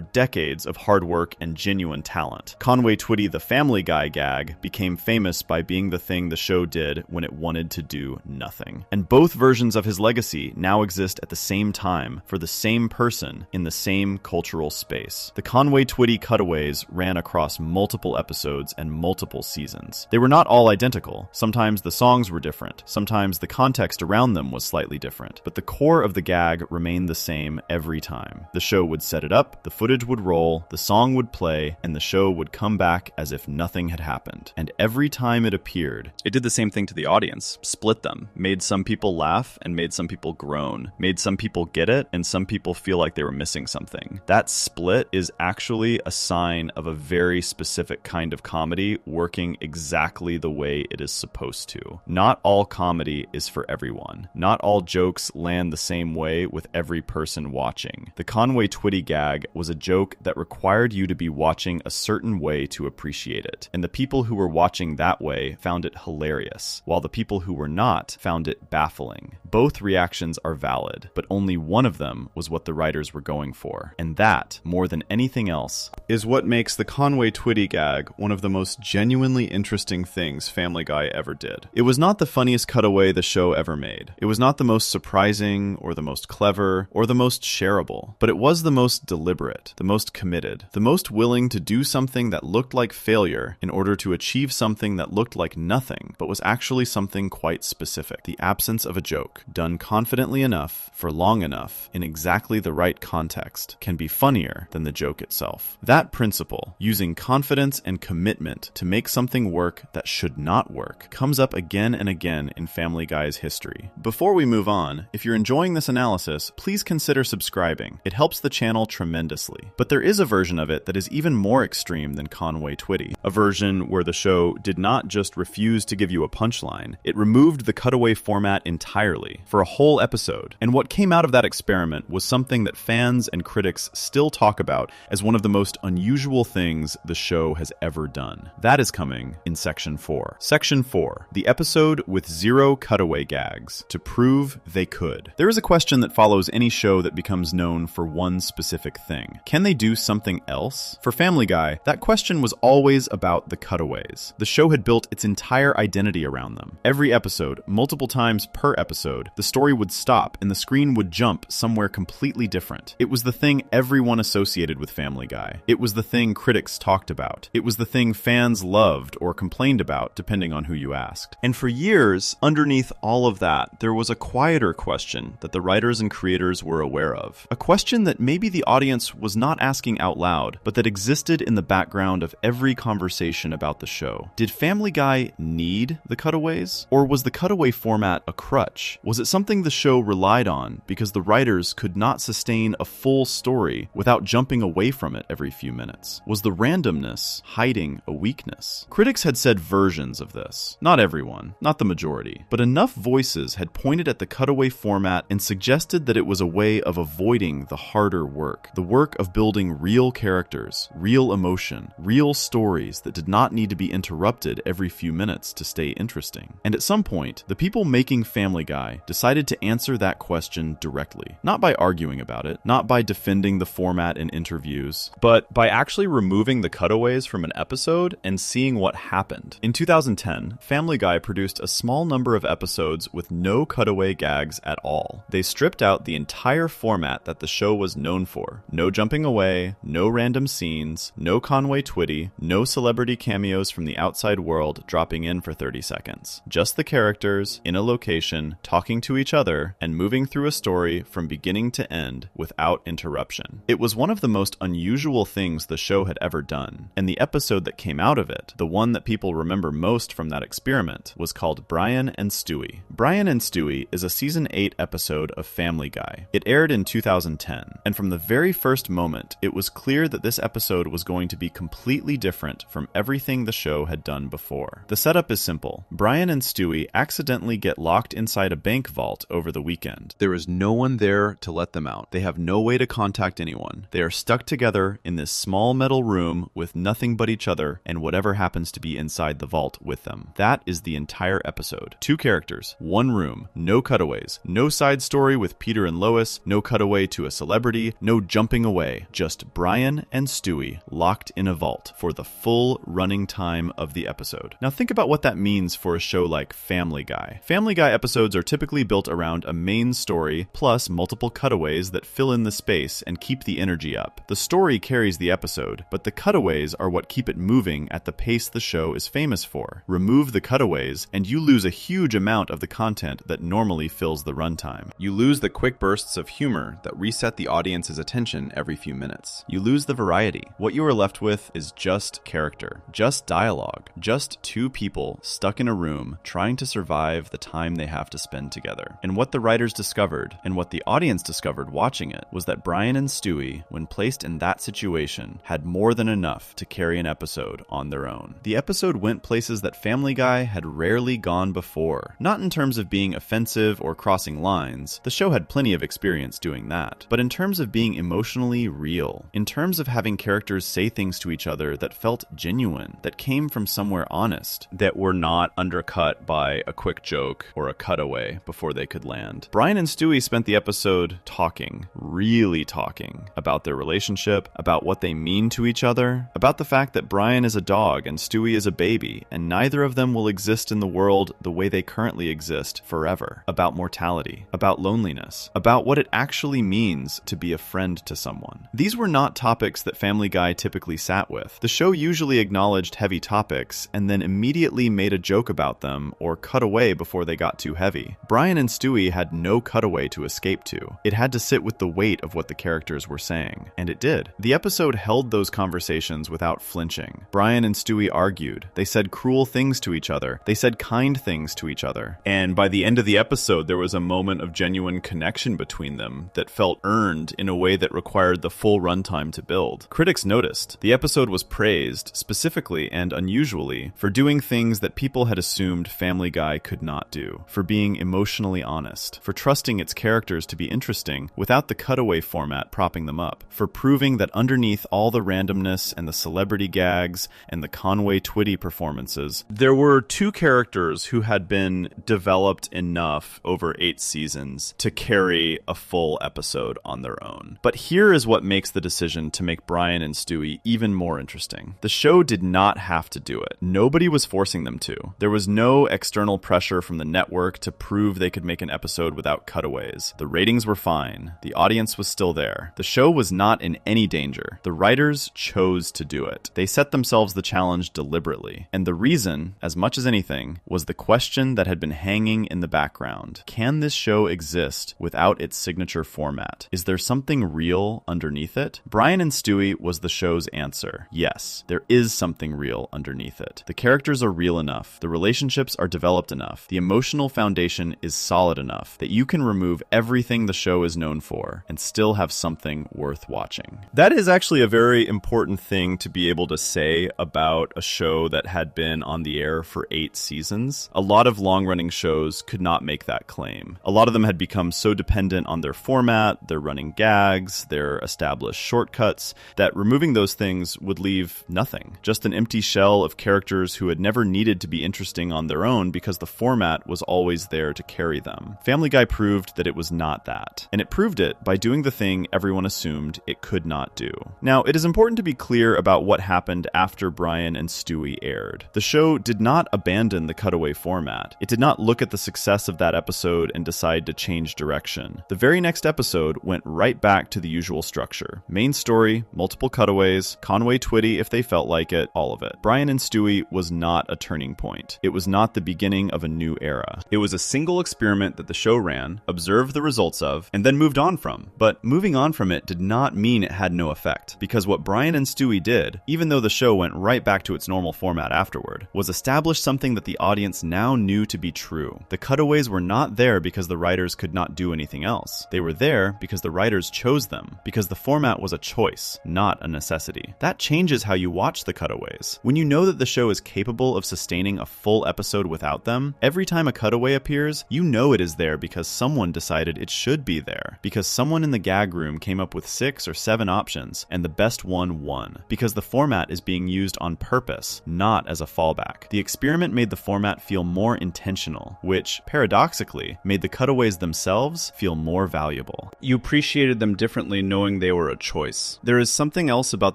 decades of hard work and genuine talent. Conway Twitty, the Family Guy gag, became famous by being the thing the show did when it wanted to do nothing. And both versions of his legacy now exist at the same time for the same person in the same cultural space. The Conway Twitty cutaways ran across multiple episodes and multiple seasons. They were not all identical. Sometimes the songs were different. Sometimes the context around them was slightly different. But the core of the gag remained the same every time. The show would set it up, the footage would roll, the song would play, and the show would come back as if nothing had happened. And every time it appeared, it did the same thing to the audience. Split them. Made some people laugh and made some people groan. Made some people get it and some people feel like they were missing something. That split is actually a sign of a very specific kind of comedy working exactly the way it is supposed to. Not all comedy is for everyone. Not all jokes land the same way with every person watching. The Conway Twitty gag was a joke that required you to be watching a certain way to appreciate it. And the people who were watching that way found it hilarious, while the people who were not found it baffling. Both reactions are valid, but only one of them was what the writers were going for. And that, more than anything else, is what makes the Conway Twitty gag one of the most genuinely interesting things Family Guy ever did. It was not the funniest cutaway the show ever made. It was not the most surprising or the most clever or the most shareable, but it was the most deliberate, the most committed, the most willing to do something that looked like failure in order to achieve something that looked like nothing, but was actually something quite specific. The absence of a joke, done confidently enough, for long enough, in exactly the right context, can be funnier than the joke itself. That principle, using confidence and commitment to make something work that should not work, comes up again and again in Family Guy's history. Before we move on, if you're enjoying this analysis, please consider subscribing. It helps the channel tremendously. But there is a version of it that is even more extreme than Conway Twitty. A version where the show did not just refuse to give you a punchline, it removed the cutaway format entirely for a whole episode. And what came out of that experiment was something that fans and critics still talk about as one of the most unusual things the show has ever done. That is coming in Section 4. Section 4, the episode with 0 cutaway gags, to prove they could. There is a question that follows any show that becomes known for one specific thing. Can they do something else? For Family Guy, that question was always about the cutaways. The show had built its entire identity around them. Every episode, multiple times per episode, the story would stop and the screen would jump somewhere completely different. It was the thing everyone associated with Family Guy. It was the thing critics talked about. It was the thing fans loved or complained about, depending on who you asked. And for years, underneath all of that, there was a quieter question that the writers and creators were aware of. A question that maybe the audience was not asking out loud, but that existed in the background of every conversation about the show. Did Family Guy need the cutaways? Or was the cutaway format a crutch? Was it something the show relied on because the writers could not sustain a full story without jumping away from it every few minutes? Was the randomness hiding a weakness? Critics had said versions of this. Not everyone, not the majority, but enough voices had pointed at the cutaway format and suggested that it was a way of avoiding the harder work, the work of building real characters, real emotion, real stories that did not need to be interrupted every few minutes to stay interesting. And at some point, the people making Family Guy decided to answer that question directly, not by arguing about it, not by defending the format in interviews, but by actually removing the cutaways from an episode and seeing what happened. In 2010, Family Guy produced a small number of episodes with no cutaway gags at all. They stripped out the entire format that the show was known for. No jumping away, no random scenes, no Conway Twitty, no celebrity cameos from the outside world dropping in for 30 seconds. Just the characters, in a location, talking to each other, and moving through a story from beginning to end without interruption. It was one of the most unusual things the show had ever done, and the episode that came out of it, the one that people remember most from that experiment, was called Brian and Stewie. Brian and Stewie is a season 8 episode of Family Guy. It aired in 2010, and from the very first moment, it was clear that this episode was going to be completely different from everything the show had done before. The setup is simple. Brian and Stewie accidentally get locked inside a bank vault over the weekend. There is no one there to let them out. They have no way to contact anyone. They are stuck together in this small metal room with nothing but each other and whatever happens to be inside the vault with them. That is the entire episode. 2 characters, 1 room, no cutaways, no side story with Peter and Lois, no cutaway to a celebrity, no jumping away. Just Brian and Stewie locked in a vault for the full running time of the episode. Now think about what that means for a show like Family Guy. Family Guy episodes are typically built around a main story plus multiple cutaways that fill in the space and keep the energy up. The story carries the episode, but the cutaways are what keep it moving at the pace the show is famous for. Remove the cutaways, and you lose a huge amount of the content that normally fills the runtime. You lose the quick bursts of humor that reset the audience's attention every few minutes. You lose the variety. What you are left with is just character, just dialogue, just 2 people stuck in a room trying to survive the time they have to spend together. And what the writers discovered, and what the audience discovered watching it, was that Brian and Stewie, when placed in that situation, had more than enough to carry an episode on their own. The episode went places that Family Guy had rarely gone before. Not in terms of being offensive or crossing lines, the show had plenty of experience doing that, but in terms of being emotionally real, in terms of having characters say things to each other that felt genuine, that came from somewhere honest, that were not undercut by a quick joke or a cutaway before they could land. Brian and Stewie spent the episode talking, really talking, about their relationship, about what they mean to each other, about the fact that Brian is a dog and Stewie Stewie is a baby, and neither of them will exist in the world the way they currently exist forever. About mortality, about loneliness, about what it actually means to be a friend to someone. These were not topics that Family Guy typically sat with. The show usually acknowledged heavy topics and then immediately made a joke about them or cut away before they got too heavy. Brian and Stewie had no cutaway to escape to. It had to sit with the weight of what the characters were saying, and it did. The episode held those conversations without flinching. Brian and Stewie argued. They said cruel things to each other. They said kind things to each other. And by the end of the episode, there was a moment of genuine connection between them that felt earned in a way that required the full runtime to build. Critics noticed. The episode was praised, specifically and unusually, for doing things that people had assumed Family Guy could not do, for being emotionally honest, for trusting its characters to be interesting without the cutaway format propping them up, for proving that underneath all the randomness and the celebrity gags and the Conway Twitty performances, there were two characters who had been developed enough over 8 seasons to carry a full episode on their own. But here is what makes the decision to make Brian and Stewie even more interesting. The show did not have to do it. Nobody was forcing them to. There was no external pressure from the network to prove they could make an episode without cutaways. The ratings were fine. The audience was still there. The show was not in any danger. The writers chose to do it. They set themselves the challenge deliberately. And the reason, as much as anything, was the question that had been hanging in the background. Can this show exist without its signature format? Is there something real underneath it? Brian and Stewie was the show's answer. Yes, there is something real underneath it. The characters are real enough. The relationships are developed enough. The emotional foundation is solid enough that you can remove everything the show is known for and still have something worth watching. That is actually a very important thing to be able to say about a show that had been on the air for 8 seasons. A lot of long-running shows could not make that claim. A lot of them had become so dependent on their format, their running gags, their established shortcuts, that removing those things would leave nothing. Just an empty shell of characters who had never needed to be interesting on their own because the format was always there to carry them. Family Guy proved that it was not that. And it proved it by doing the thing everyone assumed it could not do. Now, it is important to be clear about what happened after Brian and Stewie aired. The show did not abandon the cutaway format. It did not look at the success of that episode and decide to change direction. The very next episode went right back to the usual structure. Main story, multiple cutaways, Conway Twitty if they felt like it, all of it. Brian and Stewie was not a turning point. It was not the beginning of a new era. It was a single experiment that the show ran, observed the results of, and then moved on from. But moving on from it did not mean it had no effect, because what Brian and Stewie did, even though the show went right back to its normal format afterward, was establish something that the audience now knew to be true. The cutaways were not there because the writers could not do anything else. They were there because the writers chose them, because the format was a choice, not a necessity. That changes how you watch the cutaways. When you know that the show is capable of sustaining a full episode without them, every time a cutaway appears, you know it is there because someone decided it should be there, because someone in the gag room came up with 6 or 7 options, and the best one won, because the format is being used on purpose, not as a fallback. The experiment made the format feel more intentional, which, paradoxically, made the cutaways themselves feel more valuable. You appreciated them differently knowing they were a choice. There is something else about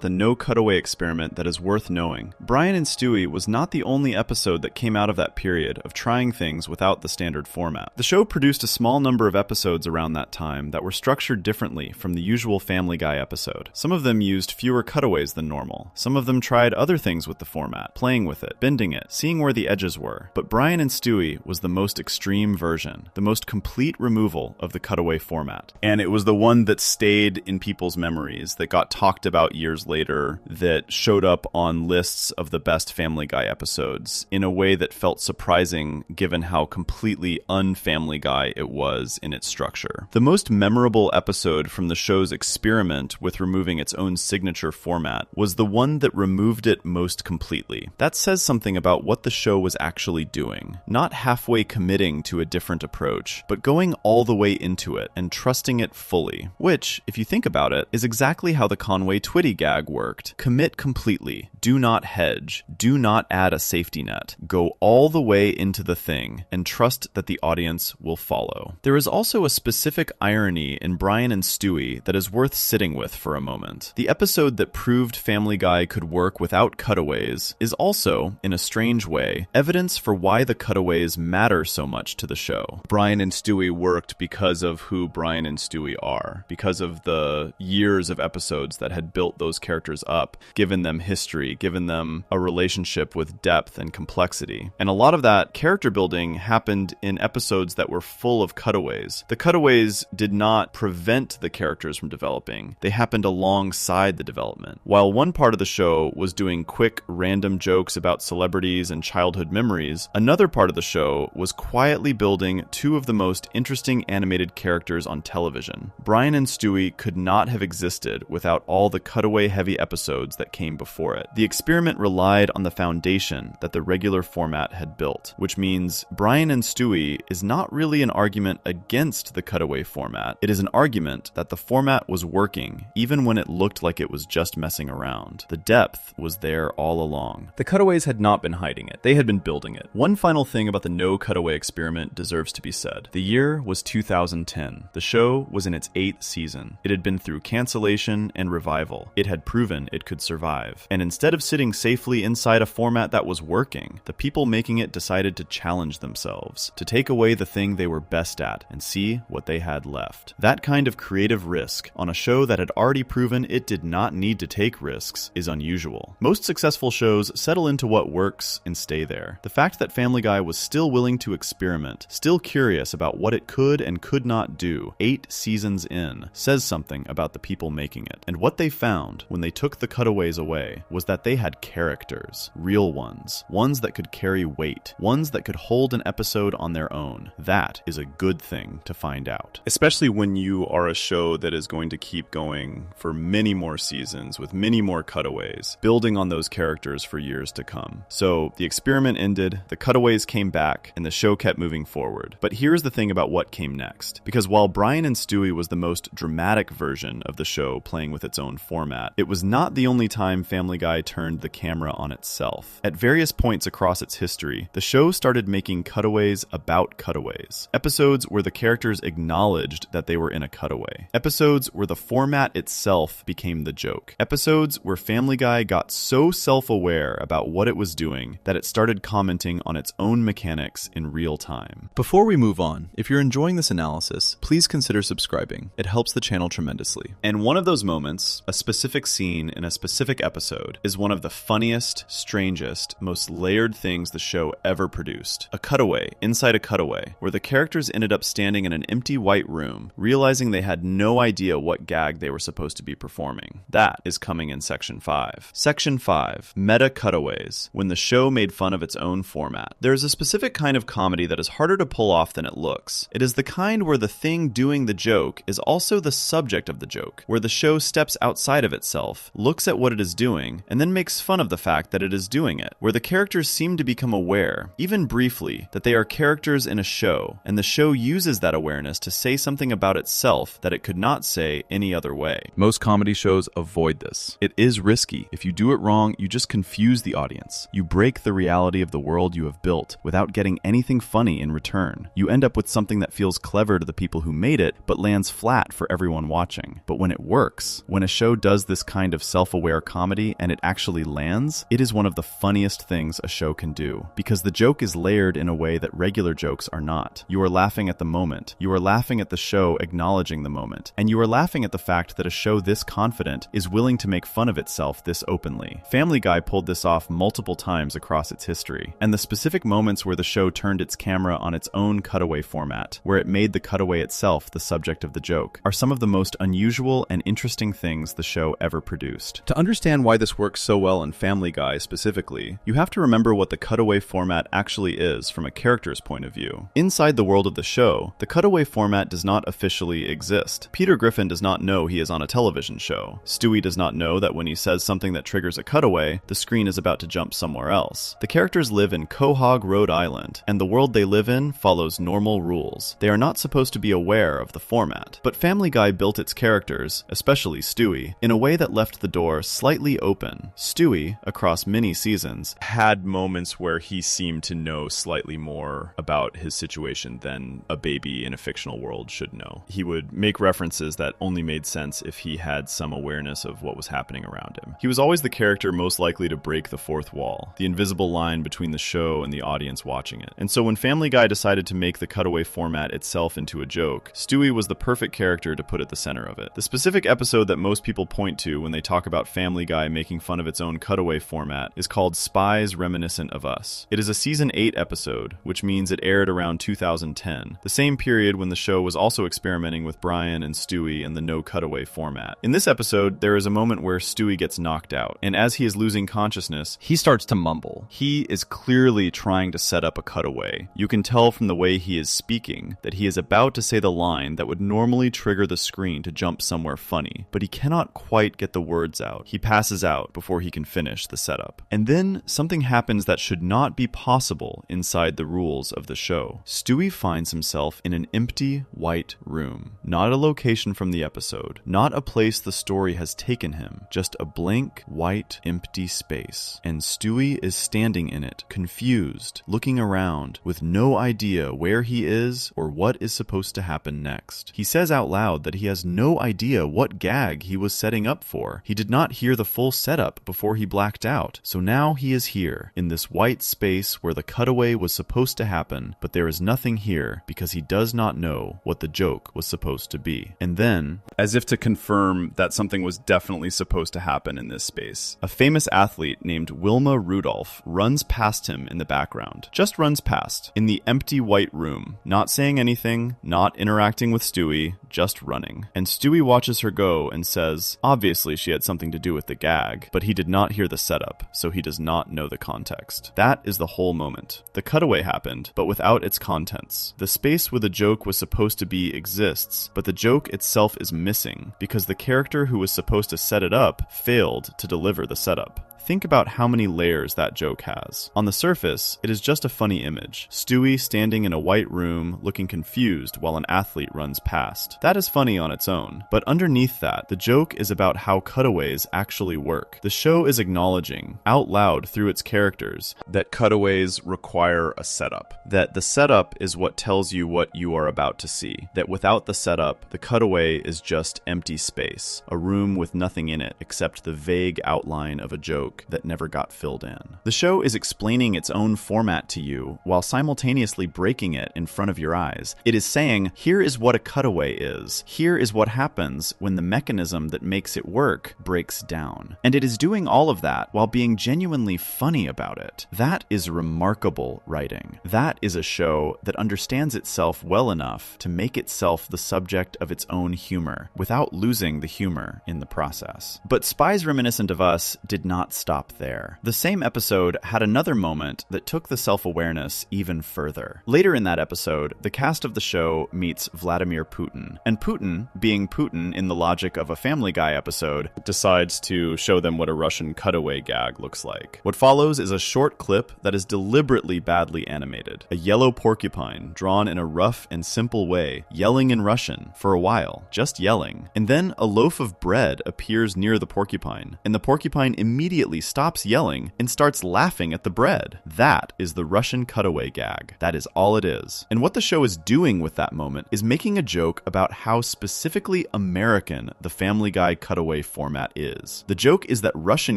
the no cutaway experiment that is worth knowing. Brian and Stewie was not the only episode that came out of that period of trying things without the standard format. The show produced a small number of episodes around that time that were structured differently from the usual Family Guy episode. Some of them used fewer cutaways than normal. Some of them tried other things with the format, playing with it, bending it, seeing where the edges were. But Brian and Stewie was the most extreme version, the most complete removal of the cutaway format. And it was the one that stayed in people's memories, that got talked about years later, that showed up on lists of the best Family Guy episodes in a way that felt surprising given how completely un-Family Guy it was in its structure. The most memorable episode from the show's experiment with removing its own signature format was the one that removed it most completely. That says something about what the show was actually doing. Not halfway committing to a different approach, but going all the way into it and trusting it fully. Which, if you think about it, is exactly how the Conway Twitty gag worked. Commit completely. Do not hedge. Do not add a safety net. Go all the way into the thing and trust that the audience will follow. There is also a specific irony in Brian and Stewie that is worth sitting with for a moment. The episode that proved Family Guy could work without cutaways is also, in a strange way, evidence for why the cutaways matter so much to the show. Brian and Stewie worked because of who Brian and Stewie are, because of the years of episodes that had built those characters up, given them history, given them a relationship with depth and complexity. And a lot of that character building happened in episodes that were full of cutaways. The cutaways did not prevent the characters from developing. They happened alongside the development. While one part of the show was doing quick, random jokes about celebrities and childhood memories, another part of the show was quietly building two of the most interesting animated characters on television. Brian and Stewie could not have existed without all the cutaway-heavy episodes that came before it. The experiment relied on the foundation that the regular format had built, which means Brian and Stewie is not really an argument against the cutaway format. It is an argument that the format was working, even when it looked like it was just messing around. The depth was there all along. The cutaways had not been hiding it. They had been building it. One final thing about the no cutaway experiment deserves to be said. The year was 2010. The show was in its 8th season. It had been through cancellation and revival. It had proven it could survive. And instead of sitting safely inside a format that was working, the people making it decided to challenge themselves, to take away the thing they were best at and see what they had left. That kind of creative risk on a show that had already proven it did not need to take risks is unusual. Most successful shows settle into what works and stay there. The fact that Family Guy was still willing to experiment, still curious about what it could and could not do 8 seasons in, says something about the people making it. And what they found when they took the cutaways away was that they had characters, real ones that could carry weight, ones that could hold an episode on their own. That is a good thing to find out. Especially when you are a show that is going to keep going for many more seasons with many more cutaways, building on those characters for years to come. So the experiment ended, the cutaways came back, and the show kept moving forward. But here's the thing about what came next. Because while Brian and Stewie was the most dramatic version of the show playing with its own format, it was not the only time Family Guy turned the camera on itself. At various points across its history, the show started making cutaways about cutaways. Episodes where the characters acknowledged that they were in a cutaway. Episodes where the format itself became the joke. Episodes where Family Guy got so self-aware about what it was doing that it started commenting on its own mechanics in real time. Before we move on, if you're enjoying this analysis, please consider subscribing. It helps the channel tremendously. And one of those moments, a specific scene in a specific episode, is one of the funniest, strangest, most layered things the show ever produced. A cutaway inside a cutaway, where the characters ended up standing in an empty white room, realizing they had no idea what gag they were supposed to be performing. That is coming in Section 5. Section 5, Meta Cutaways, when the show made fun of its own format. There is a specific kind of comedy that is harder to pull off than it looks. It is the kind where the thing doing the joke is also the subject of the joke, where the show steps outside of itself, looks at what it is doing, and then makes fun of the fact that it is doing it, where the characters seem to become aware, even briefly, that they are characters in a show, and the show uses that awareness to say something about itself that it could not say any other way. Most comedy shows avoid this. It is risky. If you do it wrong, you just confuse the audience. You break the reality of the world you have built without getting anything funny in return. You end up with something that feels clever to the people who made it, but lands flat for everyone watching. But when it works, when a show does this kind of self-aware comedy and it actually lands, it is one of the funniest things a show can do, because the joke is layered in a way that regular jokes are not. You are laughing at the moment. You are laughing at the show acknowledging the moment. And you are laughing at the fact that a show this confident is willing to make fun of itself this openly. Family Guy pulled this off multiple times across its history, and the specific moments where the show turned its camera on its own cutaway format, where it made the cutaway itself the subject of the joke, are some of the most unusual and interesting things the show ever produced. To understand why this works so well in Family Guy specifically, you have to remember what the cutaway format actually is from a character's point of view. Inside the world of the show, the cutaway format does not officially exist. Peter Griffin does not know he is on a television show. Stewie does not know that when he says something that triggers a cutaway, the screen is about to jump somewhere else. The characters live in Quahog, Rhode Island, and the world they live in follows normal rules. They are not supposed to be aware of the format. But Family Guy built its characters, especially Stewie, in a way that left the door slightly open. writing. Stewie, across many seasons, had moments where he seemed to know slightly more about his situation than a baby in a fictional world should know. He would make references that only made sense if he had some awareness of what was happening around him. He was always the character most likely to break the fourth wall, the invisible line between the show and the audience watching it. And so when Family Guy decided to make the Cutaway format itself into a joke, Stewie was the perfect character to put at the center of it. The specific episode that most people point to when they talk about Family Guy making fun of its own Cutaway format is called Spies Reminiscent of Us. It is a season 8 episode, which means it aired around 2010, the same period when the show was also experimenting with Brian and Stewie and the no cutaway format. In this episode, there is a moment where Stewie gets knocked out, and as he is losing consciousness, he starts to mumble. He is clearly trying to set up a cutaway. You can tell from the way he is speaking that he is about to say the line that would normally trigger the screen to jump somewhere funny, but he cannot quite get the words out. He passes out before he can finish the setup. And then something happens that should not be possible inside the rules of the show. Stewie finds himself in an empty, white room. Not a location from the episode, not a place the story has taken him, just a blank, white, empty space. And Stewie is standing in it, confused, looking around, with no idea where he is or what is supposed to happen next. He says out loud that he has no idea what gag he was setting up for. He did not hear the full setup before he blacked out. So now he is here, in this white space where the cutaway was supposed to happen, but there is nothing here because he does not know what the joke was supposed to be. And then, as if to confirm that something was definitely supposed to happen in this space, a famous athlete named Wilma Rudolph runs past him in the background. Just runs past, in the empty white room, not saying anything, not interacting with Stewie, just running. And Stewie watches her go and says, obviously she had something to do with the gag, but he did not hear the setup, so he does not know the context. That is the whole moment. The cutaway happened, but without its contents. The space where the joke was supposed to be exists, but the joke itself is missing, because the character who was supposed to set it up failed to deliver the setup. Think about how many layers that joke has. On the surface, it is just a funny image. Stewie standing in a white room, looking confused while an athlete runs past. That is funny on its own. But underneath that, the joke is about how cutaways actually work. The show is acknowledging, out loud through its characters, that cutaways require a setup. That the setup is what tells you what you are about to see. That without the setup, the cutaway is just empty space. A room with nothing in it except the vague outline of a joke that never got filled in. The show is explaining its own format to you while simultaneously breaking it in front of your eyes. It is saying, here is what a cutaway is. Here is what happens when the mechanism that makes it work breaks down. And it is doing all of that while being genuinely funny about it. That is remarkable writing. That is a show that understands itself well enough to make itself the subject of its own humor without losing the humor in the process. But Spies Reminiscent of Us did not stop there. The same episode had another moment that took the self-awareness even further. Later in that episode, the cast of the show meets Vladimir Putin. And Putin, being Putin in the logic of a Family Guy episode, decides to show them what a Russian cutaway gag looks like. What follows is a short clip that is deliberately badly animated. A yellow porcupine, drawn in a rough and simple way, yelling in Russian for a while, just yelling. And then a loaf of bread appears near the porcupine, and the porcupine immediately stops yelling and starts laughing at the bread. That is the Russian cutaway gag. That is all it is. And what the show is doing with that moment is making a joke about how specifically American the Family Guy cutaway format is. The joke is that Russian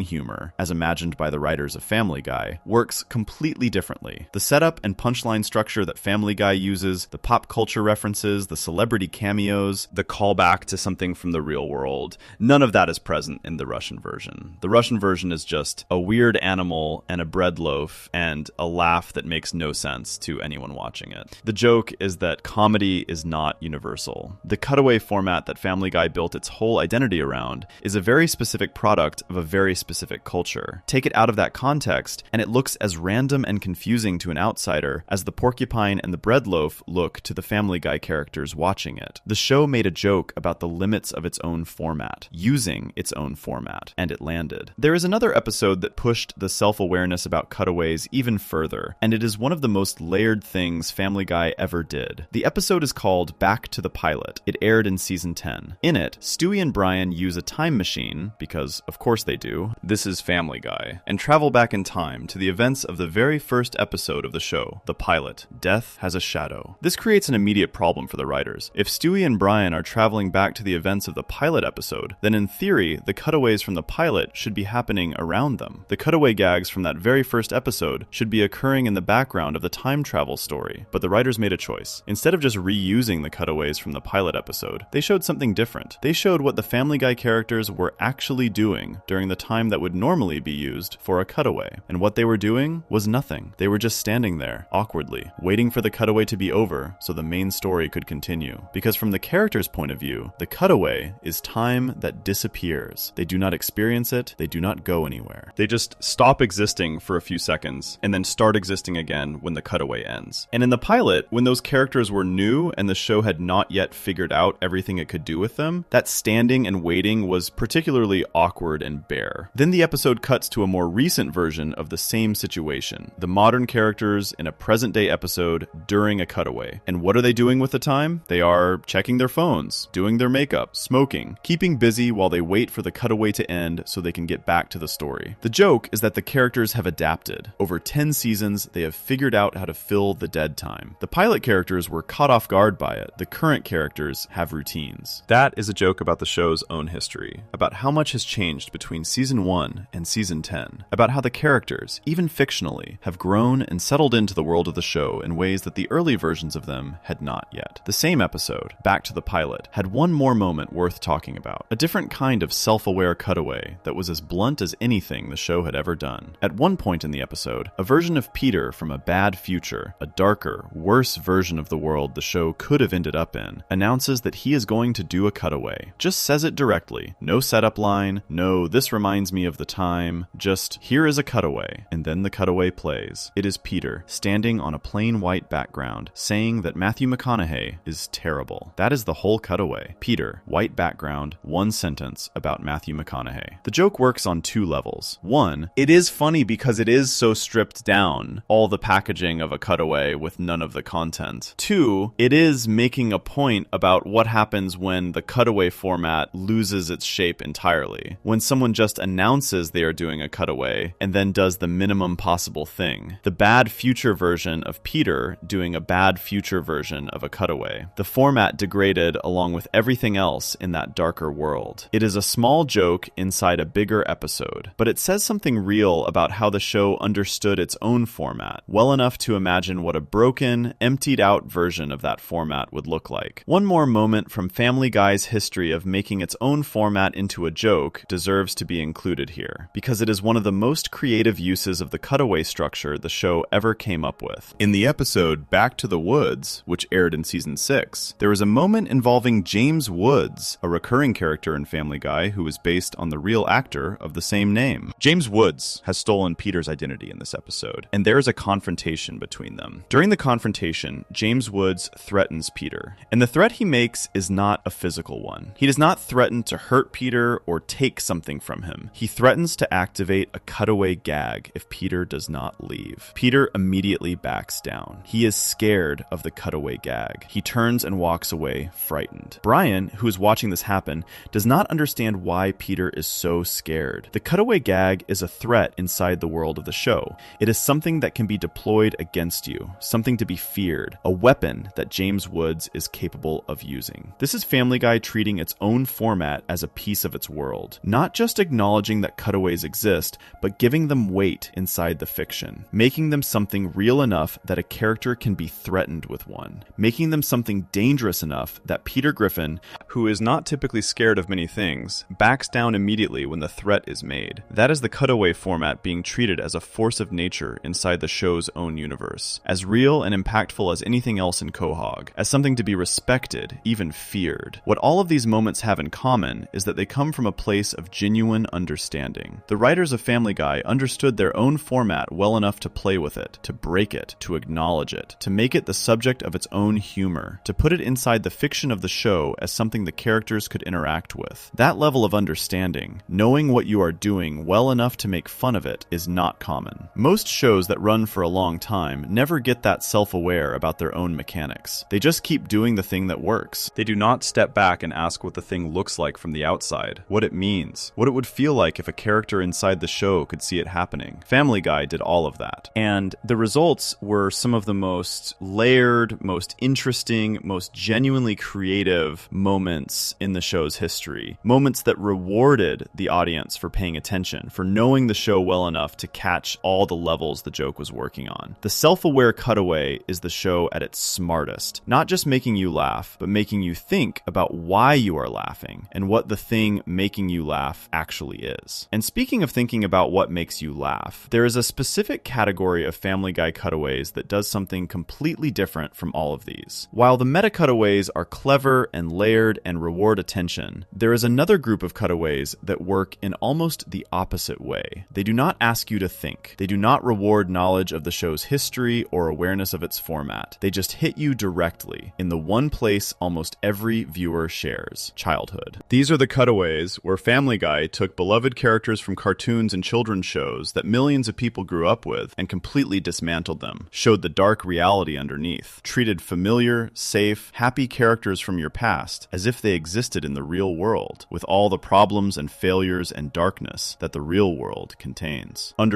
humor, as imagined by the writers of Family Guy, works completely differently. The setup and punchline structure that Family Guy uses, the pop culture references, the celebrity cameos, the callback to something from the real world, none of that is present in the Russian version. The Russian version is just a weird animal and a bread loaf and a laugh that makes no sense to anyone watching it. The joke is that comedy is not universal. The cutaway format that Family Guy built its whole identity around is a very specific product of a very specific culture. Take it out of that context, and it looks as random and confusing to an outsider as the porcupine and the bread loaf look to the Family Guy characters watching it. The show made a joke about the limits of its own format, using its own format, and it landed. There is another another episode that pushed the self-awareness about cutaways even further, and it is one of the most layered things Family Guy ever did. The episode is called Back to the Pilot. It aired in season 10. In it, Stewie and Brian use a time machine, because of course they do, this is Family Guy, and travel back in time to the events of the very first episode of the show, the pilot, Death Has a Shadow. This creates an immediate problem for the writers. If Stewie and Brian are traveling back to the events of the pilot episode, then in theory, the cutaways from the pilot should be happening around them. The cutaway gags from that very first episode should be occurring in the background of the time travel story, but the writers made a choice. Instead of just reusing the cutaways from the pilot episode, they showed something different. They showed what the Family Guy characters were actually doing during the time that would normally be used for a cutaway. And what they were doing was nothing. They were just standing there, awkwardly, waiting for the cutaway to be over so the main story could continue. Because from the character's point of view, the cutaway is time that disappears. They do not experience it, they do not go anywhere. They just stop existing for a few seconds and then start existing again when the cutaway ends. And in the pilot, when those characters were new and the show had not yet figured out everything it could do with them, that standing and waiting was particularly awkward and bare. Then the episode cuts to a more recent version of the same situation. The modern characters in a present-day episode during a cutaway. And what are they doing with the time? They are checking their phones, doing their makeup, smoking, keeping busy while they wait for the cutaway to end so they can get back to the story. The joke is that the characters have adapted. Over 10 seasons, they have figured out how to fill the dead time. The pilot characters were caught off guard by it. The current characters have routines. That is a joke about the show's own history, about how much has changed between season 1 and season 10, about how the characters, even fictionally, have grown and settled into the world of the show in ways that the early versions of them had not yet. The same episode, Back to the Pilot, had one more moment worth talking about. A different kind of self-aware cutaway that was as blunt as anything the show had ever done. At one point in the episode, a version of Peter from a bad future, a darker, worse version of the world the show could have ended up in, announces that he is going to do a cutaway. Just says it directly. No setup line, no this reminds me of the time, just here is a cutaway, and then the cutaway plays. It is Peter, standing on a plain white background, saying that Matthew McConaughey is terrible. That is the whole cutaway. Peter, white background, one sentence about Matthew McConaughey. The joke works on two levels. One, it is funny because it is so stripped down, all the packaging of a cutaway with none of the content. Two, it is making a point about what happens when the cutaway format loses its shape entirely. When someone just announces they are doing a cutaway and then does the minimum possible thing. The bad future version of Peter doing a bad future version of a cutaway. The format degraded along with everything else in that darker world. It is a small joke inside a bigger episode, but it says something real about how the show understood its own format, well enough to imagine what a broken, emptied out version of that format would look like. One more moment from Family Guy's history of making its own format into a joke deserves to be included here, because it is one of the most creative uses of the cutaway structure the show ever came up with. In the episode Back to the Woods, which aired in season 6, there is a moment involving James Woods, a recurring character in Family Guy who is based on the real actor of the same name. James Woods has stolen Peter's identity in this episode, and there is a confrontation between them. During the confrontation, James Woods threatens Peter, and the threat he makes is not a physical one. He does not threaten to hurt Peter or take something from him. He threatens to activate a cutaway gag if Peter does not leave. Peter immediately backs down. He is scared of the cutaway gag. He turns and walks away, frightened. Brian, who is watching this happen, does not understand why Peter is so scared. The cutaway gag is a threat inside the world of the show. It is something that can be deployed against you, something to be feared, a weapon that James Woods is capable of using. This is Family Guy treating its own format as a piece of its world, not just acknowledging that cutaways exist, but giving them weight inside the fiction, making them something real enough that a character can be threatened with one, making them something dangerous enough that Peter Griffin, who is not typically scared of many things, backs down immediately when the threat is made. That is the cutaway format being treated as a force of nature inside the show's own universe, as real and impactful as anything else in Quahog, as something to be respected, even feared. What all of these moments have in common is that they come from a place of genuine understanding. The writers of Family Guy understood their own format well enough to play with it, to break it, to acknowledge it, to make it the subject of its own humor, to put it inside the fiction of the show as something the characters could interact with. That level of understanding, knowing what you are doing doing well enough to make fun of it is not common. Most shows that run for a long time never get that self-aware about their own mechanics. They just keep doing the thing that works. They do not step back and ask what the thing looks like from the outside, what it means, what it would feel like if a character inside the show could see it happening. Family Guy did all of that. And the results were some of the most layered, most interesting, most genuinely creative moments in the show's history. Moments that rewarded the audience for paying attention, for knowing the show well enough to catch all the levels the joke was working on. The self-aware Cutaway is the show at its smartest. Not just making you laugh, but making you think about why you are laughing and what the thing making you laugh actually is. And speaking of thinking about what makes you laugh, there is a specific category of Family Guy cutaways that does something completely different from all of these. While the meta cutaways are clever and layered and reward attention, there is another group of cutaways that work in almost the opposite way. They do not ask you to think. They do not reward knowledge of the show's history or awareness of its format. They just hit you directly in the one place almost every viewer shares: childhood. These are the cutaways where Family Guy took beloved characters from cartoons and children's shows that millions of people grew up with and completely dismantled them, showed the dark reality underneath, treated familiar, safe, happy characters from your past as if they existed in the real world, with all the problems and failures and darkness that the real world contains. __quote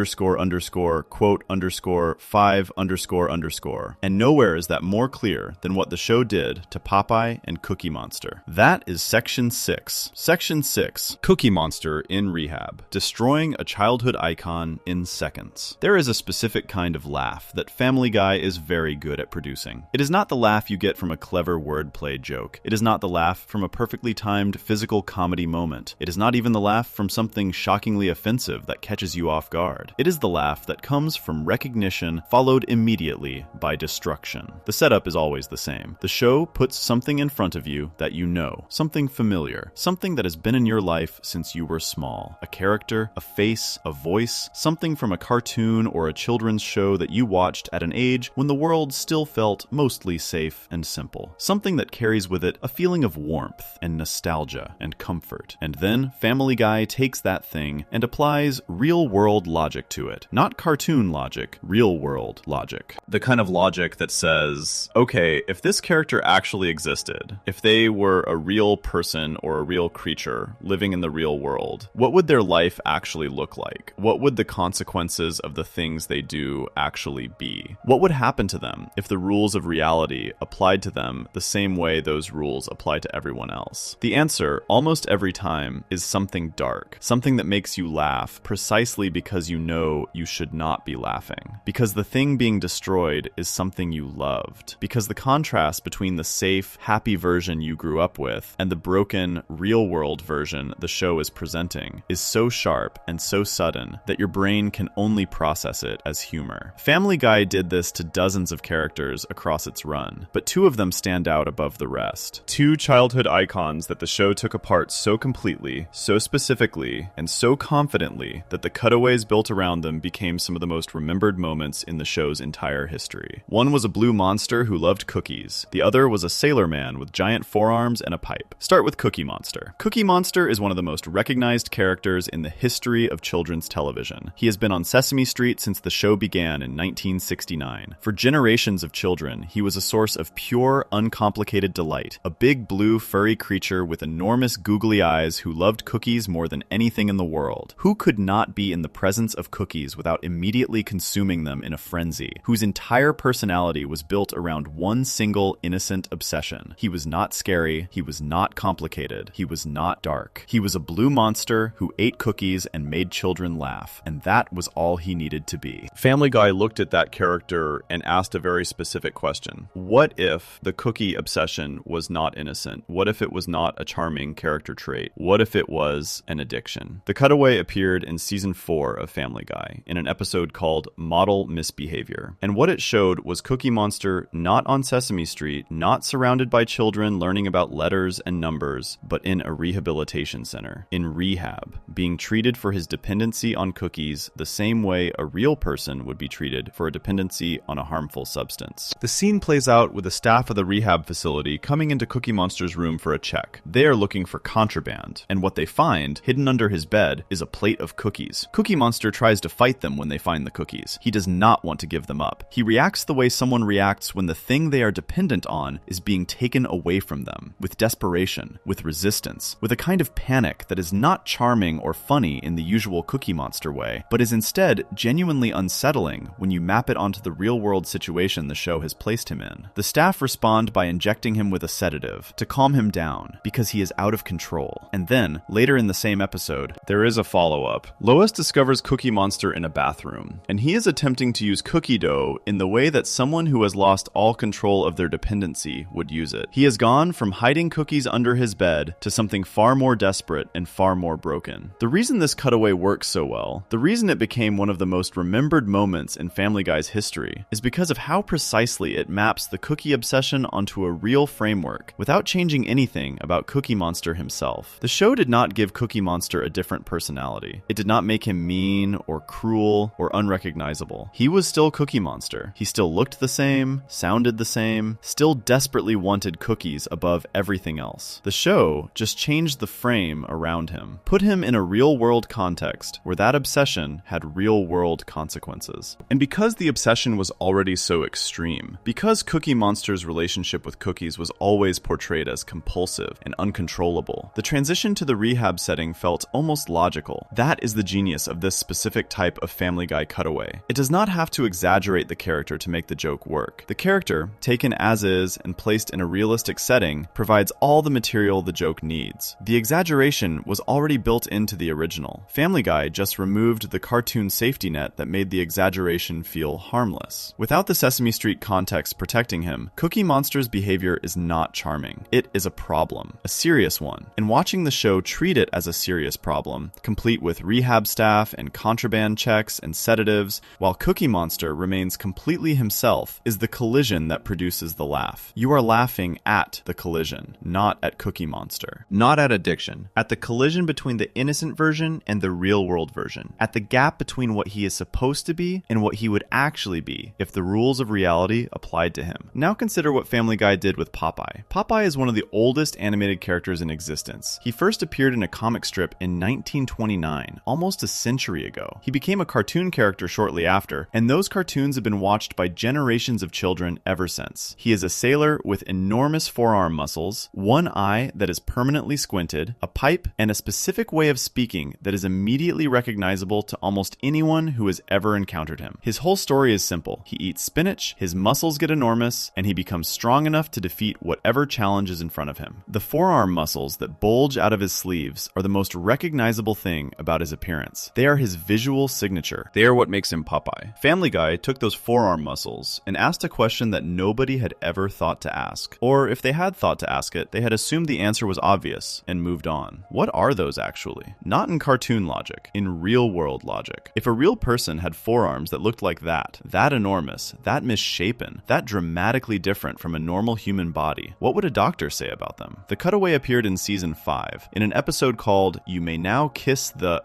_5 __. And nowhere is that more clear than what the show did to Popeye and Cookie Monster. That is Section 6. Section 6, Cookie Monster in Rehab, destroying a childhood icon in seconds. There is a specific kind of laugh that Family Guy is very good at producing. It is not the laugh you get from a clever wordplay joke. It is not the laugh from a perfectly timed physical comedy moment. It is not even the laugh from something shockingly offensive that catches you off guard. It is the laugh that comes from recognition followed immediately by destruction. The setup is always the same. The show puts something in front of you that you know, something familiar, something that has been in your life since you were small. A character, a face, a voice, something from a cartoon or a children's show that you watched at an age when the world still felt mostly safe and simple. Something that carries with it a feeling of warmth and nostalgia and comfort. And then Family Guy takes that thing and applies real-world logic to it. Not cartoon logic, real-world logic. The kind of logic that says, okay, if this character actually existed, if they were a real person or a real creature living in the real world, what would their life actually look like? What would the consequences of the things they do actually be? What would happen to them if the rules of reality applied to them the same way those rules apply to everyone else? The answer, almost every time, is something dark, something that makes you laugh precisely because you know you should not be laughing. Because the thing being destroyed is something you loved. Because the contrast between the safe, happy version you grew up with and the broken, real-world version the show is presenting is so sharp and so sudden that your brain can only process it as humor. Family Guy did this to dozens of characters across its run, but two of them stand out above the rest. Two childhood icons that the show took apart so completely, so specifically, and so confidently that the cutaways built around them became some of the most remembered moments in the show's entire history. One was a blue monster who loved cookies. The other was a sailor man with giant forearms and a pipe. Start with Cookie Monster. Cookie Monster is one of the most recognized characters in the history of children's television. He has been on Sesame Street since the show began in 1969. For generations of children, he was a source of pure, uncomplicated delight. A big blue furry creature with enormous googly eyes who loved cookies more than anything in the world. Who could not be in the presence of cookies without immediately consuming them in a frenzy? Whose entire personality was built around one single innocent obsession. He was not scary. He was not complicated. He was not dark. He was a blue monster who ate cookies and made children laugh, and that was all he needed to be. Family Guy looked at that character and asked a very specific question. What if the cookie obsession was not innocent? What if it was not a charming character trait? What if it was an addiction? The Cutaway appeared in season 4 of Family Guy in an episode called Model Misbehavior. And what it showed was Cookie Monster not on Sesame Street, not surrounded by children learning about letters and numbers, but in a rehabilitation center, in rehab, being treated for his dependency on cookies the same way a real person would be treated for a dependency on a harmful substance. The scene plays out with the staff of the rehab facility coming into Cookie Monster's room for a check. They are looking for contraband, and what they find, hidden under his bed, is a plate of cookies. Cookie Monster tries to fight them when they find the cookies. He does not want to give them up. He reacts the way someone reacts when the thing they are dependent on is being taken away from them, with desperation, with resistance, with a kind of panic that is not charming or funny in the usual Cookie Monster way, but is instead genuinely unsettling when you map it onto the real-world situation the show has placed him in. The staff respond by injecting him with a sedative to calm him down because he is out of control. And then, later in the same episode, there is a follow-up. Lois discovers Cookie Monster in a bathroom, and he is attempting to use cookie dough in the way that someone who has lost all control of their dependency would use it. He has gone from hiding cookies under his bed to something far more desperate and far more broken. The reason this cutaway works so well, the reason it became one of the most remembered moments in Family Guy's history, is because of how precisely it maps the cookie obsession onto a real framework without changing anything about Cookie Monster himself. The show did not give Cookie Monster a different personality. It did not make him mean or cruel or unrecognizable. He was still Cookie Monster. He still looked the same, sounded the same, still desperately wanted cookies above everything else. The show just changed the frame around him, put him in a real-world context where that obsession had real-world consequences. And because the obsession was already so extreme, because Cookie Monster's relationship with cookies was always portrayed as compulsive and uncontrollable, the transition to the rehab setting felt almost logical. That is the genius of this specific type of Family Guy cutaway. It does not have to exaggerate the character to make the joke work. The character, taken as is and placed in a realistic setting, provides all the material the joke needs. The exaggeration was already built into the original. Family Guy just removed the cartoon safety net that made the exaggeration feel harmless. Without the Sesame Street context protecting him, Cookie Monster's behavior is not charming. It is a problem, a serious one. And watching the show treat it as a serious problem, complete with rehab staff and contraband checks and sedatives, while Cookie Monster remains completely himself, is the collision that produces the laugh. You are laughing at the collision, not at Cookie Monster. Not at addiction. At the collision between the innocent version and the real-world version. At the gap between what he is supposed to be and what he would actually be if the rules of reality applied to him. Now consider what Family Guy did with Popeye. Popeye is one of the oldest animated characters in existence. He first appeared in a comic strip in 1929, almost a century ago. He became a cartoon character shortly after, and those cartoons have been watched by generations of children ever since. He is a sailor with enormous forearm muscles, one eye that is permanently squinted, a pipe, and a specific way of speaking that is immediately recognizable to almost anyone who has ever encountered him. His whole story is simple. He eats spinach, his muscles get enormous, and he becomes strong enough to defeat whatever challenge is in front of him. The forearm muscles that bulge out of his sleeves are the most recognizable thing about his appearance. They are his visual signature. They are what makes him Popeye. Family Guy took those forearm muscles and asked a question that nobody had ever thought to ask. Or if they had thought to ask it, they had assumed the answer was obvious and moved on. What are those actually? Not in cartoon logic, in real-world logic. If a real person had forearms that looked like that enormous, that misshapen, that dramatically different from a normal human body, what would a doctor say about them? The cutaway appeared in season 5, in an episode called You May Now Kiss the,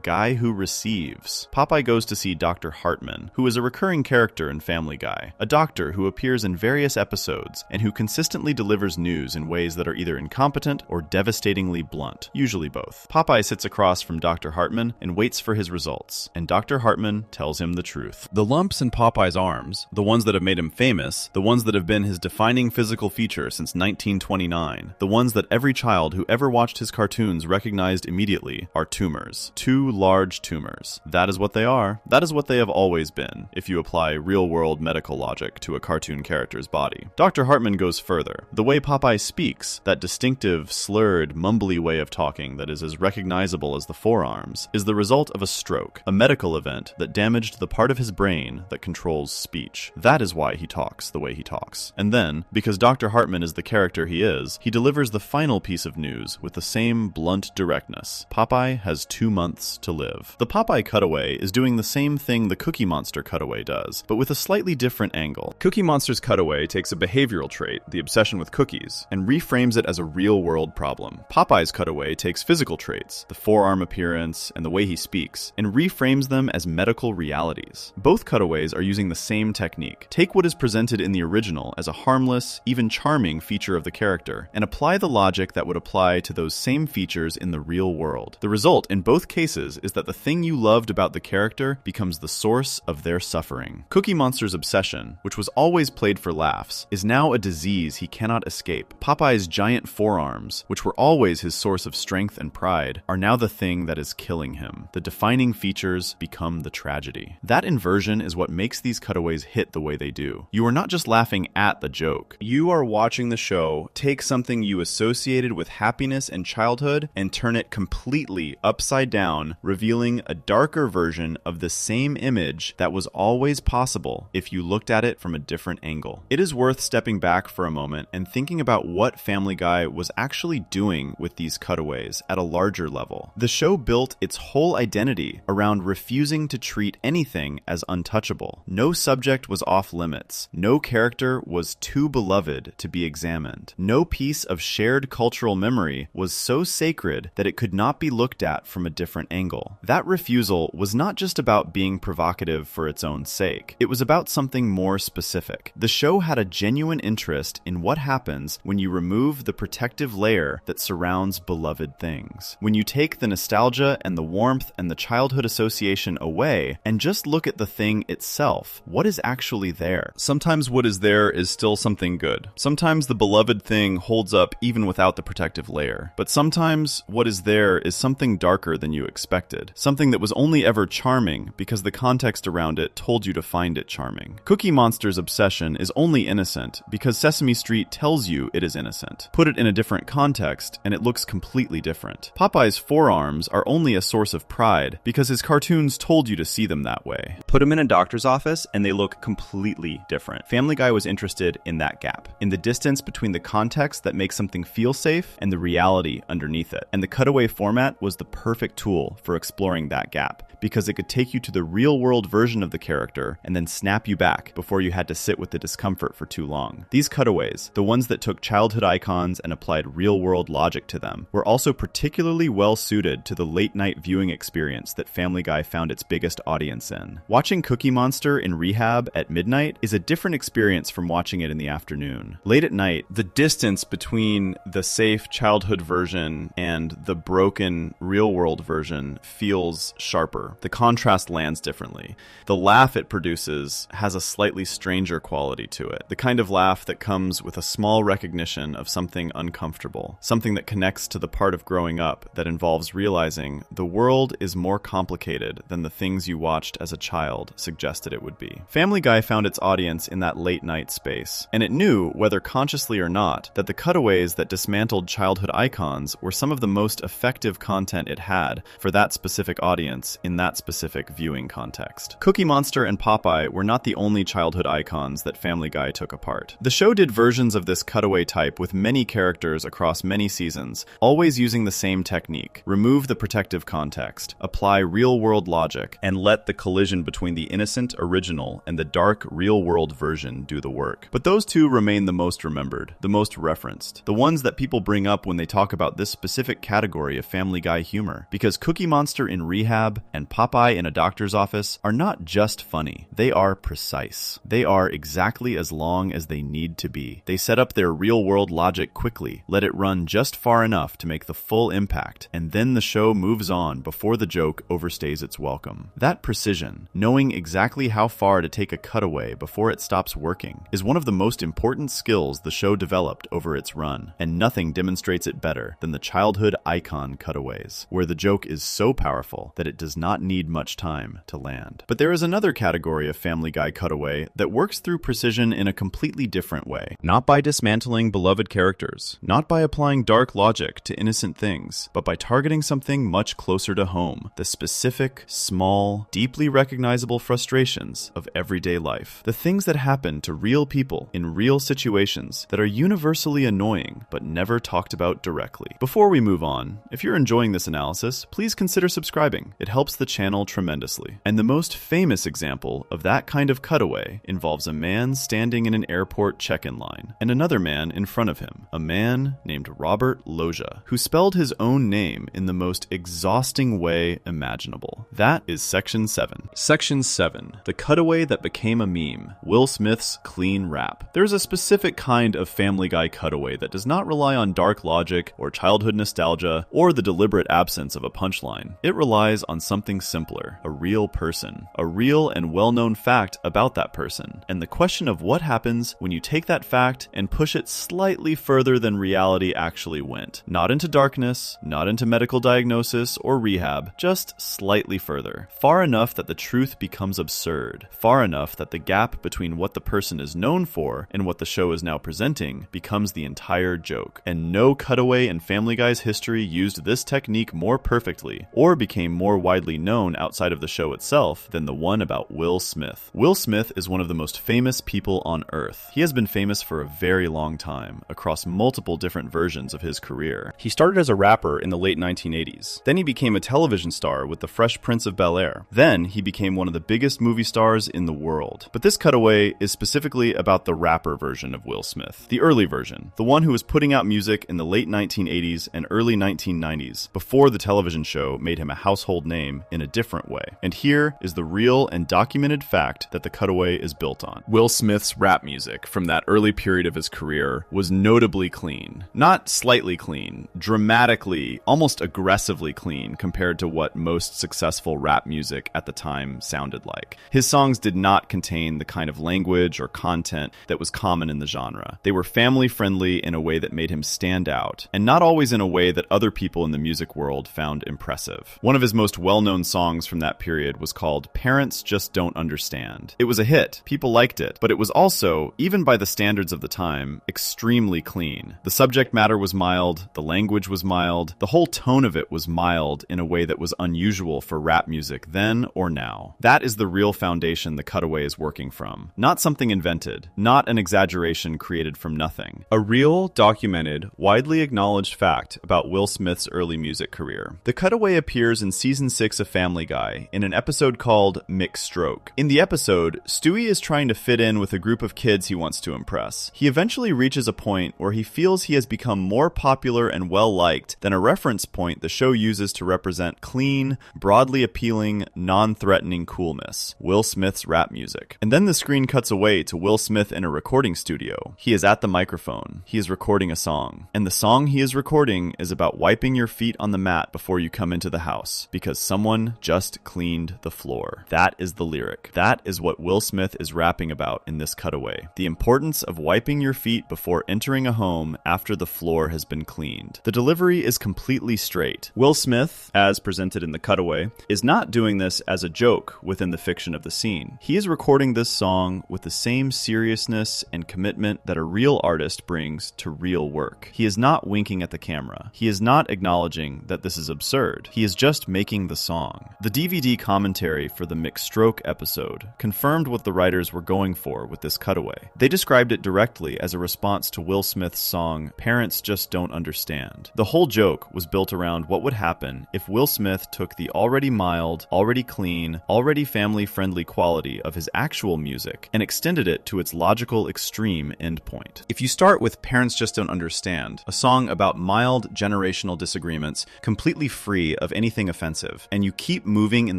Guy Who Receives. Popeye goes to see Dr. Hartman, who is a recurring character in Family Guy, a doctor who appears in various episodes and who consistently delivers news in ways that are either incompetent or devastatingly blunt, usually both. Popeye sits across from Dr. Hartman and waits for his results, and Dr. Hartman tells him the truth. The lumps in Popeye's arms, the ones that have made him famous, the ones that have been his defining physical feature since 1929, the ones that every child who ever watched his cartoons recognized immediately, are tumors. 2 large tumors. That is what they are. That is what they have always been, if you apply real-world medical logic to a cartoon character's body. Dr. Hartman goes further. The way Popeye speaks, that distinctive, slurred, mumbly way of talking that is as recognizable as the forearms, is the result of a stroke, a medical event that damaged the part of his brain that controls speech. That is why he talks the way he talks. And then, because Dr. Hartman is the character he is, he delivers the final piece of news with the same blunt directness. Popeye has 2 months to live. The Popeye cutaway is doing the same thing the Cookie Monster cutaway does, but with a slightly different angle. Cookie Monster's cutaway takes a behavioral trait, the obsession with cookies, and reframes it as a real-world problem. Popeye's cutaway takes physical traits, the the forearm appearance, and the way he speaks, and reframes them as medical realities. Both cutaways are using the same technique. Take what is presented in the original as a harmless, even charming feature of the character, and apply the logic that would apply to those same features in the real world. The result in both cases is that the thing you loved about the character becomes the source of their suffering. Cookie Monster's obsession, which was always played for laughs, is now a disease he cannot escape. Popeye's giant forearms, which were always his source of strength and pride, are now the thing that is killing him. The defining features become the tragedy. That inversion is what makes these cutaways hit the way they do. You are not just laughing at the joke. You are watching the show take something you associated with happiness and childhood and turn it completely upside down, revealing a darker version of the same image that was always possible if you looked at it from a different angle. It is worth stepping back for a moment and thinking about what Family Guy was actually doing with these cutaways at a larger level. The show built its whole identity around refusing to treat anything as untouchable. No subject was off limits. No character was too beloved to be examined. No piece of shared cultural memory was so sacred that it could not be looked at from a different angle. That refusal was not just about being provocative for its own sake. It was about something more specific. The show had a genuine interest in what happens when you remove the protective layer that surrounds beloved things. When you take the nostalgia and the warmth and the childhood association away and just look at the thing itself, what is actually there? Sometimes what is there is still something good. Sometimes the beloved thing holds up even without the protective layer. But sometimes what is there is something darker than you expected. Something that was only ever charming because the context around it told you to find it charming. Cookie Monster's obsession is only innocent because Sesame Street tells you it is innocent. Put it in a different context and it looks completely different. Popeye's forearms are only a source of pride because his cartoons told you to see them that way. Put them in a doctor's office and they look completely different. Family Guy was interested in that gap, in the distance between the context that makes something feel safe and the reality underneath it. And the cutaway format was the perfect tool for exploring that gap because it could take you to the real-world version of the character and then snap you back before you had to sit with the discomfort for too long. These cutaways, the ones that took childhood icons and applied real-world logic to them, were also particularly well-suited to the late-night viewing experience that Family Guy found its biggest audience in. Watching Cookie Monster in rehab at midnight is a different experience from watching it in the afternoon. Late at night, the distance between the safe childhood version and the broken real-world version feels sharper. The contrast lands differently. The laugh it produces has a slightly stranger quality to it. The kind of laugh that comes with a small recognition of something uncomfortable. Something that connects to the part of growing up that involves realizing the world is more complicated than the things you watched as a child suggested it would be. Family Guy found its audience in that late night space, and it knew, whether consciously or not, that the cutaways that dismantled childhood icons were some of the most effective content it had for that specific audience in that specific viewing context. Cookie Monster and Popeye were not the only childhood icons that Family Guy took apart. The show did versions of this cutaway type with many characters across many seasons, always using the same technique. Remove the protective context, apply real-world logic, and let the collision between the innocent original and the dark real-world version do the work. But those two remain the most remembered, the most referenced, the ones that people bring up when they talk about this specific category of Family Guy humor, because Cookie Monster in rehab and Popeye in a doctor's office are not just funny, they are precise. They are exactly as long as they need to be. They set up their real-world logic quickly, let it run just far enough to make the full impact, and then the show moves on before the joke overstays its welcome. That precision, knowing exactly how far to take a cutaway before it stops working, is one of the most important skills the show developed over its run, and nothing demonstrates it better than the childhood icon cutaways, where the joke is so powerful that it does not need much time to land. But there is another category of Family Guy cutaway that works through precision in a completely different way. Not by dismantling beloved characters, not by applying dark logic to innocent things, but by targeting something much closer to home, the specific, small, deeply recognizable frustrations of everyday life. The things that happen to real people in real situations that are universally annoying but never talked about directly. Before we move on, if you're enjoying this analysis, please consider subscribing. It helps the channel tremendously. And the most famous example of that kind of cutaway involves a man standing in an airport check-in line and another man in front of him, a man named Robert Loggia, who spelled his own name fame in the most exhausting way imaginable. That is Section 7. Section 7. The cutaway that became a meme. Will Smith's clean rap. There's a specific kind of Family Guy cutaway that does not rely on dark logic or childhood nostalgia or the deliberate absence of a punchline. It relies on something simpler, a real person, a real and well-known fact about that person, and the question of what happens when you take that fact and push it slightly further than reality actually went. Not into darkness, not into medical diagnosis or rehab, just slightly further. Far enough that the truth becomes absurd. Far enough that the gap between what the person is known for and what the show is now presenting becomes the entire joke. And no cutaway in Family Guy's history used this technique more perfectly, or became more widely known outside of the show itself than the one about Will Smith. Will Smith is one of the most famous people on Earth. He has been famous for a very long time, across multiple different versions of his career. He started as a rapper in the late 1980s. Then he became a television star with The Fresh Prince of Bel-Air. Then he became one of the biggest movie stars in the world. But this cutaway is specifically about the rapper version of Will Smith, the early version, the one who was putting out music in the late 1980s and early 1990s, before the television show made him a household name in a different way. And here is the real and documented fact that the cutaway is built on. Will Smith's rap music from that early period of his career was notably clean. Not slightly clean, dramatically, almost aggressively clean compared to what most successful rap music at the time sounded like. His songs did not contain the kind of language or content that was common in the genre. They were family-friendly in a way that made him stand out, and not always in a way that other people in the music world found impressive. One of his most well-known songs from that period was called Parents Just Don't Understand. It was a hit. People liked it, but it was also, even by the standards of the time, extremely clean. The subject matter was mild, the language was mild, the whole tone of it was mild in a way that was unusual for rap music then or now. That is the real foundation the cutaway is working from. Not something invented, not an exaggeration created from nothing. A real, documented, widely acknowledged fact about Will Smith's early music career. The cutaway appears in season 6 of Family Guy in an episode called Mixed Stroke. In the episode, Stewie is trying to fit in with a group of kids he wants to impress. He eventually reaches a point where he feels he has become more popular and well-liked than a reference point the show uses to represent clean, broadly appealing, non-threatening coolness, Will Smith's rap music. And then the screen cuts away to Will Smith in a recording studio. He is at the microphone. He is recording a song. And the song he is recording is about wiping your feet on the mat before you come into the house, because someone just cleaned the floor. That is the lyric. That is what Will Smith is rapping about in this cutaway. The importance of wiping your feet before entering a home after the floor has been cleaned. The delivery is completely straight. Will Smith, as presented in the cutaway, is not doing this as a joke within the fiction of the scene. He is recording this song with the same seriousness and commitment that a real artist brings to real work. He is not winking at the camera. He is not acknowledging that this is absurd. He is just making the song. The DVD commentary for the Mixed Stroke episode confirmed what the writers were going for with this cutaway. They described it directly as a response to Will Smith's song, Parents Just Don't Understand. The whole joke was built around what would happen if Will Smith took the already mild, already clean, already family-friendly quality of his actual music and extended it to its logical extreme endpoint. If you start with Parents Just Don't Understand, a song about mild generational disagreements, completely free of anything offensive, and you keep moving in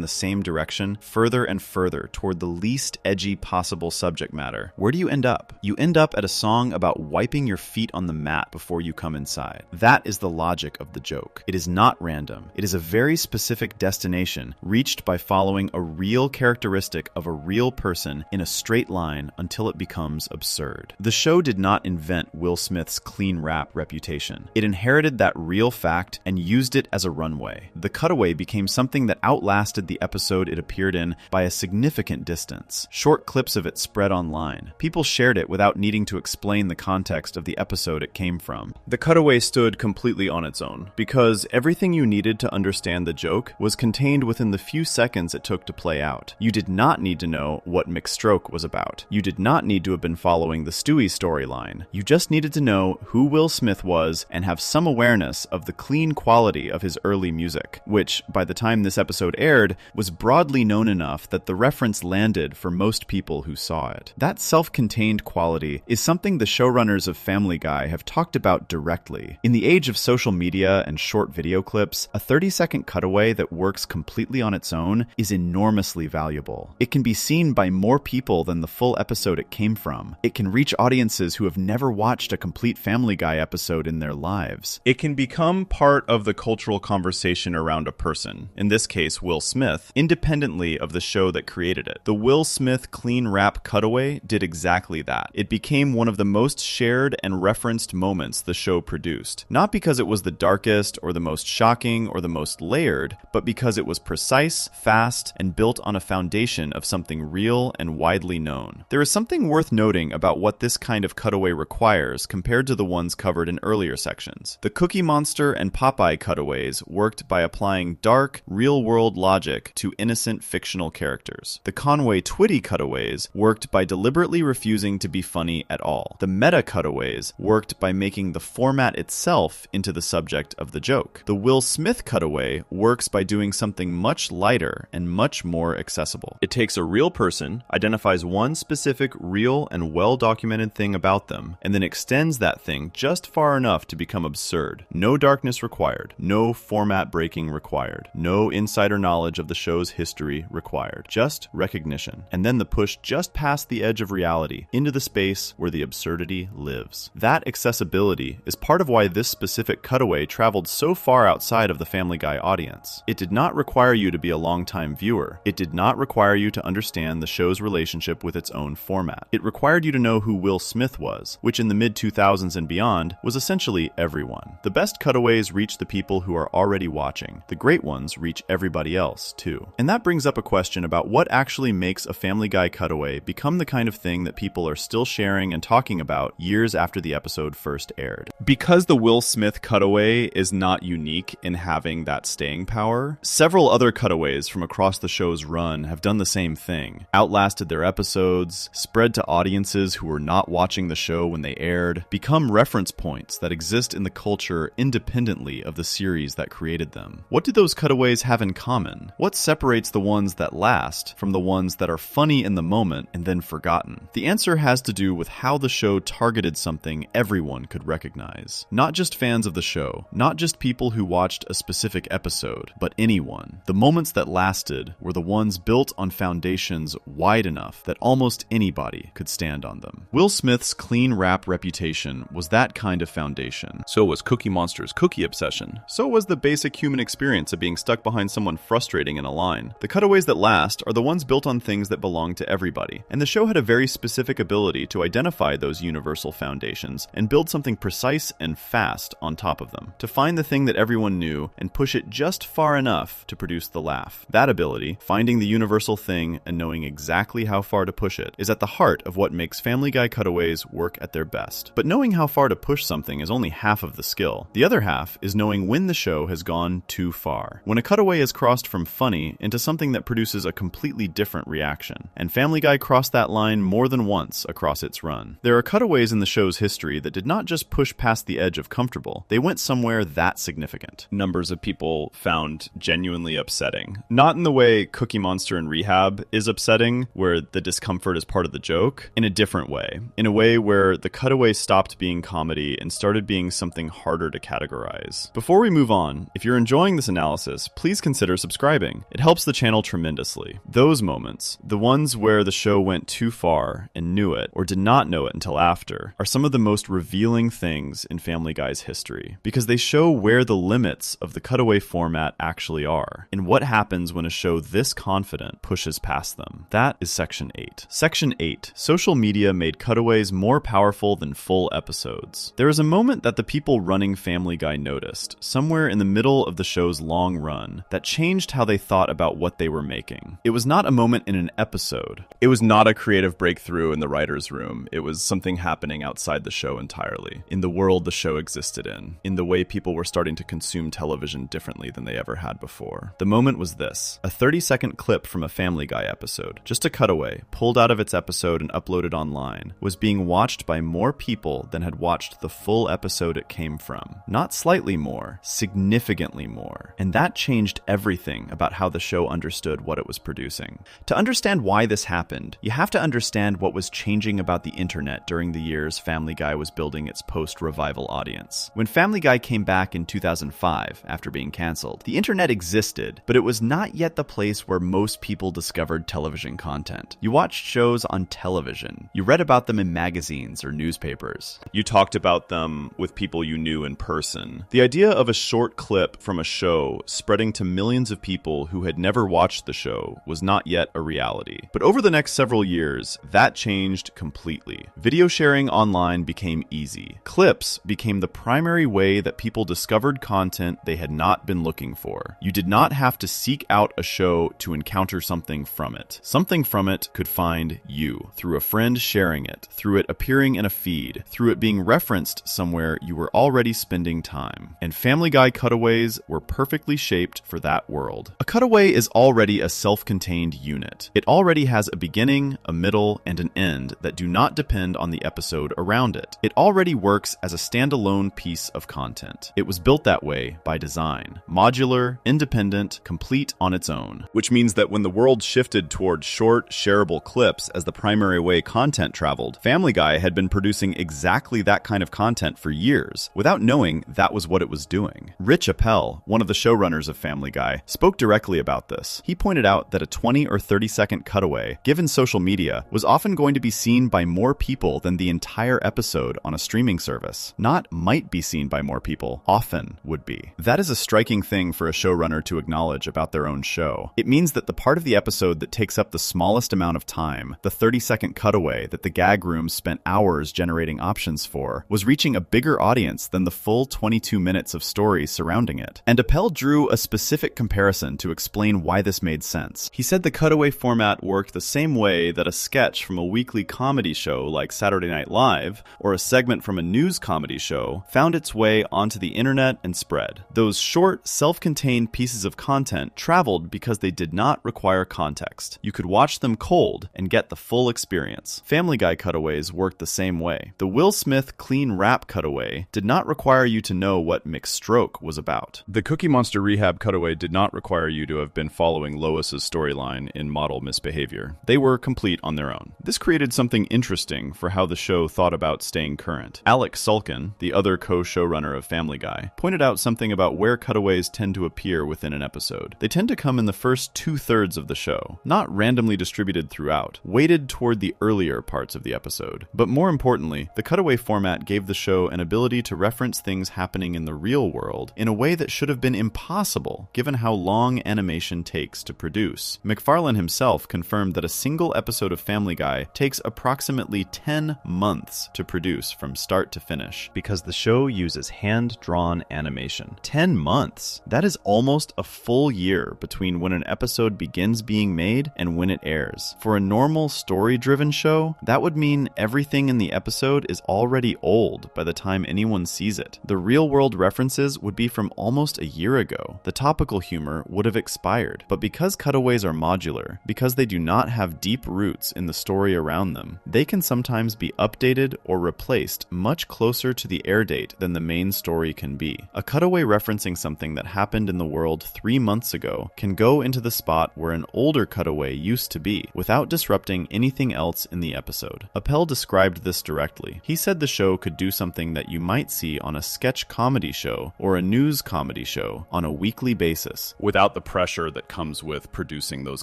the same direction, further and further toward the least edgy possible subject matter, where do you end up? You end up at a song about wiping your feet on the mat before you come inside. That is the logic of the joke. It is not random. It is a very specific destination reached by following a real characteristic of a real person in a straight line until it becomes absurd. The show did not invent Will Smith's clean rap reputation. It inherited that real fact and used it as a runway. The cutaway became something that outlasted the episode it appeared in by a significant distance. Short clips of it spread online. People shared it without needing to explain the context of the episode it came from. The cutaway stood completely on its own, because everything you needed to understand the joke was contained within the few seconds it took to play out. You did not need to know what Mixed Stroke was about. You did not need to have been following the Stewie storyline. You just needed to know who Will Smith was and have some awareness of the clean quality of his early music, which, by the time this episode aired, was broadly known enough that the reference landed for most people who saw it. That self-contained quality is something the showrunners of Family Guy have talked about directly. In the age of social media and short video clips, a 30-second cutaway that works completely on its own is enormously valuable. It can be seen by more people than the full episode it came from. It can reach audiences who have never watched a complete Family Guy episode in their lives. It can become part of the cultural conversation around a person, in this case Will Smith, independently of the show that created it. The Will Smith clean rap cutaway did exactly that. It became one of the most shared and referenced moments the show produced. Not because it was the darkest or the most shocking or the most layered, but because it was precise, fast, and built on a foundation of something real and widely known. There is something worth noting about what this kind of cutaway requires compared to the ones covered in earlier sections. The Cookie Monster and Popeye cutaways worked by applying dark, real-world logic to innocent fictional characters. The Conway Twitty cutaways worked by deliberately refusing to be funny at all. The meta cutaways worked by making the format itself into the subject of the joke. The Will Smith cutaway works by doing something much lighter and much more accessible. It takes a real person, identifies one specific real and well-documented thing about them, and then extends that thing just far enough to become absurd. No darkness required. No format breaking required. No insider knowledge of the show's history required. Just recognition. And then the push just past the edge of reality into the space where the absurdity lives. That accessibility is part of why this specific cutaway traveled so far outside of the Family Guy audience. It did not require you to be a longtime viewer. It did not require you to understand the show's relationship with its own format. It required you to know who Will Smith was, which in the mid-2000s and beyond was essentially everyone. The best cutaways reach the people who are already watching. The great ones reach everybody else, too. And that brings up a question about what actually makes a Family Guy cutaway become the kind of thing that people are still sharing and talking about years after the episode first aired. Because the Will Smith cutaway is not unique in having that staying power, several other cutaways from across the show's run have done the same thing, outlasted their episodes, spread to audiences who were not watching the show when they aired, become reference points that exist in the culture independently of the series that created them. What do those cutaways have in common? What separates the ones that last from the ones that are funny in the moment and then forgotten? The answer has to do with how the show targeted something everyone could recognize. Not just fans of the show, not just people who watched a specific episode, but anyone. The moments that lasted were the ones built on foundations wide enough that almost anybody could stand on them. Will Smith's clean rap reputation was that kind of foundation. So was Cookie Monster's cookie obsession. So was the basic human experience of being stuck behind someone frustrating in a line. The cutaways that last are the ones built on things that belong to everybody, and the show had a very specific ability to identify those universal foundations and build something precise and fast on top of them, to find the thing that everyone knew and push it just far enough to produce the laugh. That ability, finding the universal thing and knowing exactly how far to push it, is at the heart of what makes Family Guy cutaways work at their best. But knowing how far to push something is only half of the skill. The other half is knowing when the show has gone too far. When a cutaway is crossed from funny into something that produces a completely different reaction. And Family Guy crossed that line more than once across its run. There are cutaways in the show's history that did not just push past the edge of comfortable, they went somewhere that significant. Numbers of people found genuinely upsetting. Not in the way Cookie Monster and Rehab is upsetting, where the discomfort is part of the joke, in a different way. In a way where the cutaway stopped being comedy and started being something harder to categorize. Before we move on, if you're enjoying this analysis, please consider subscribing. It helps the channel tremendously. Those moments, the ones where the show went too far and knew it, or did not know it until after, are some of the most revealing things in Family Guy's history, because they show where the limits of the cutaway format actually are, and what happens when a show this confident pushes past them. That is Section 8. Section 8. Social media made cutaways more powerful than full episodes. There is a moment that the people running Family Guy noticed, somewhere in the middle of the show's long run, that changed how they thought about what they were making. It was not a moment in an episode. It was not a creative breakthrough in the writer's room. It was something happening outside the show entirely, in the world the show existed in the way people were starting to consume television differently than they ever had before. The moment was this: a 30-second clip from a Family Guy episode, just a cutaway, pulled out of its episode and uploaded online, was being watched by more people than had watched the full episode it came from. Not slightly more, significantly more. And that changed everything about how the show understood what it was producing. To understand why this happened, you have to understand what was changing about the internet during the years Family Guy was building its post-revival audience. When Family Guy came back back in 2005 after being canceled. The internet existed, but it was not yet the place where most people discovered television content. You watched shows on television. You read about them in magazines or newspapers. You talked about them with people you knew in person. The idea of a short clip from a show spreading to millions of people who had never watched the show was not yet a reality. But over the next several years, that changed completely. Video sharing online became easy. Clips became the primary way that people discovered content they had not been looking for. You did not have to seek out a show to encounter something from it. Something from it could find you, through a friend sharing it, through it appearing in a feed, through it being referenced somewhere you were already spending time. And Family Guy cutaways were perfectly shaped for that world. A cutaway is already a self-contained unit. It already has a beginning, a middle, and an end that do not depend on the episode around it. It already works as a standalone piece of content. It was built that way by design. Modular, independent, complete on its own. Which means that when the world shifted toward short, shareable clips as the primary way content traveled, Family Guy had been producing exactly that kind of content for years, without knowing that was what it was doing. Rich Appel, one of the showrunners of Family Guy, spoke directly about this. He pointed out that a 20 or 30-second cutaway, given social media, was often going to be seen by more people than the entire episode on a streaming service. Not might be seen by more people, often would be. That is a striking thing for a showrunner to acknowledge about their own show. It means that the part of the episode that takes up the smallest amount of time, the 30-second cutaway that the gag room spent hours generating options for, was reaching a bigger audience than the full 22 minutes of story surrounding it. And Appel drew a specific comparison to explain why this made sense. He said the cutaway format worked the same way that a sketch from a weekly comedy show like Saturday Night Live, or a segment from a news comedy show, found its way onto the internet and spread. Those short, self-contained pieces of content traveled because they did not require context. You could watch them cold and get the full experience. Family Guy cutaways worked the same way. The Will Smith clean rap cutaway did not require you to know what McStroke was about. The Cookie Monster rehab cutaway did not require you to have been following Lois's storyline in Model Misbehavior. They were complete on their own. This created something interesting for how the show thought about staying current. Alex Sulkin, the other co-showrunner of Family Guy, pointed out something about where cutaways tend to appear within an episode. They tend to come in the first 2/3 of the show, not randomly distributed throughout, weighted toward the earlier parts of the episode. But more importantly, the cutaway format gave the show an ability to reference things happening in the real world in a way that should have been impossible given how long animation takes to produce. McFarlane himself confirmed that a single episode of Family Guy takes approximately 10 months to produce from start to finish because the show uses hand-drawn animation. 10 months? That is almost a full year between when an episode begins being made and when it airs. For a normal story-driven show, that would mean everything in the episode is already old by the time anyone sees it. The real-world references would be from almost a year ago. The topical humor would have expired. But because cutaways are modular, because they do not have deep roots in the story around them, they can sometimes be updated or replaced much closer to the air date than the main story can be. A cutaway referencing something that happened in the world 3 months ago can go into the spot where an older cutaway used to be, without disrupting anything else in the episode. Appel described this directly. He said the show could do something that you might see on a sketch comedy show or a news comedy show on a weekly basis, without the pressure that comes with producing those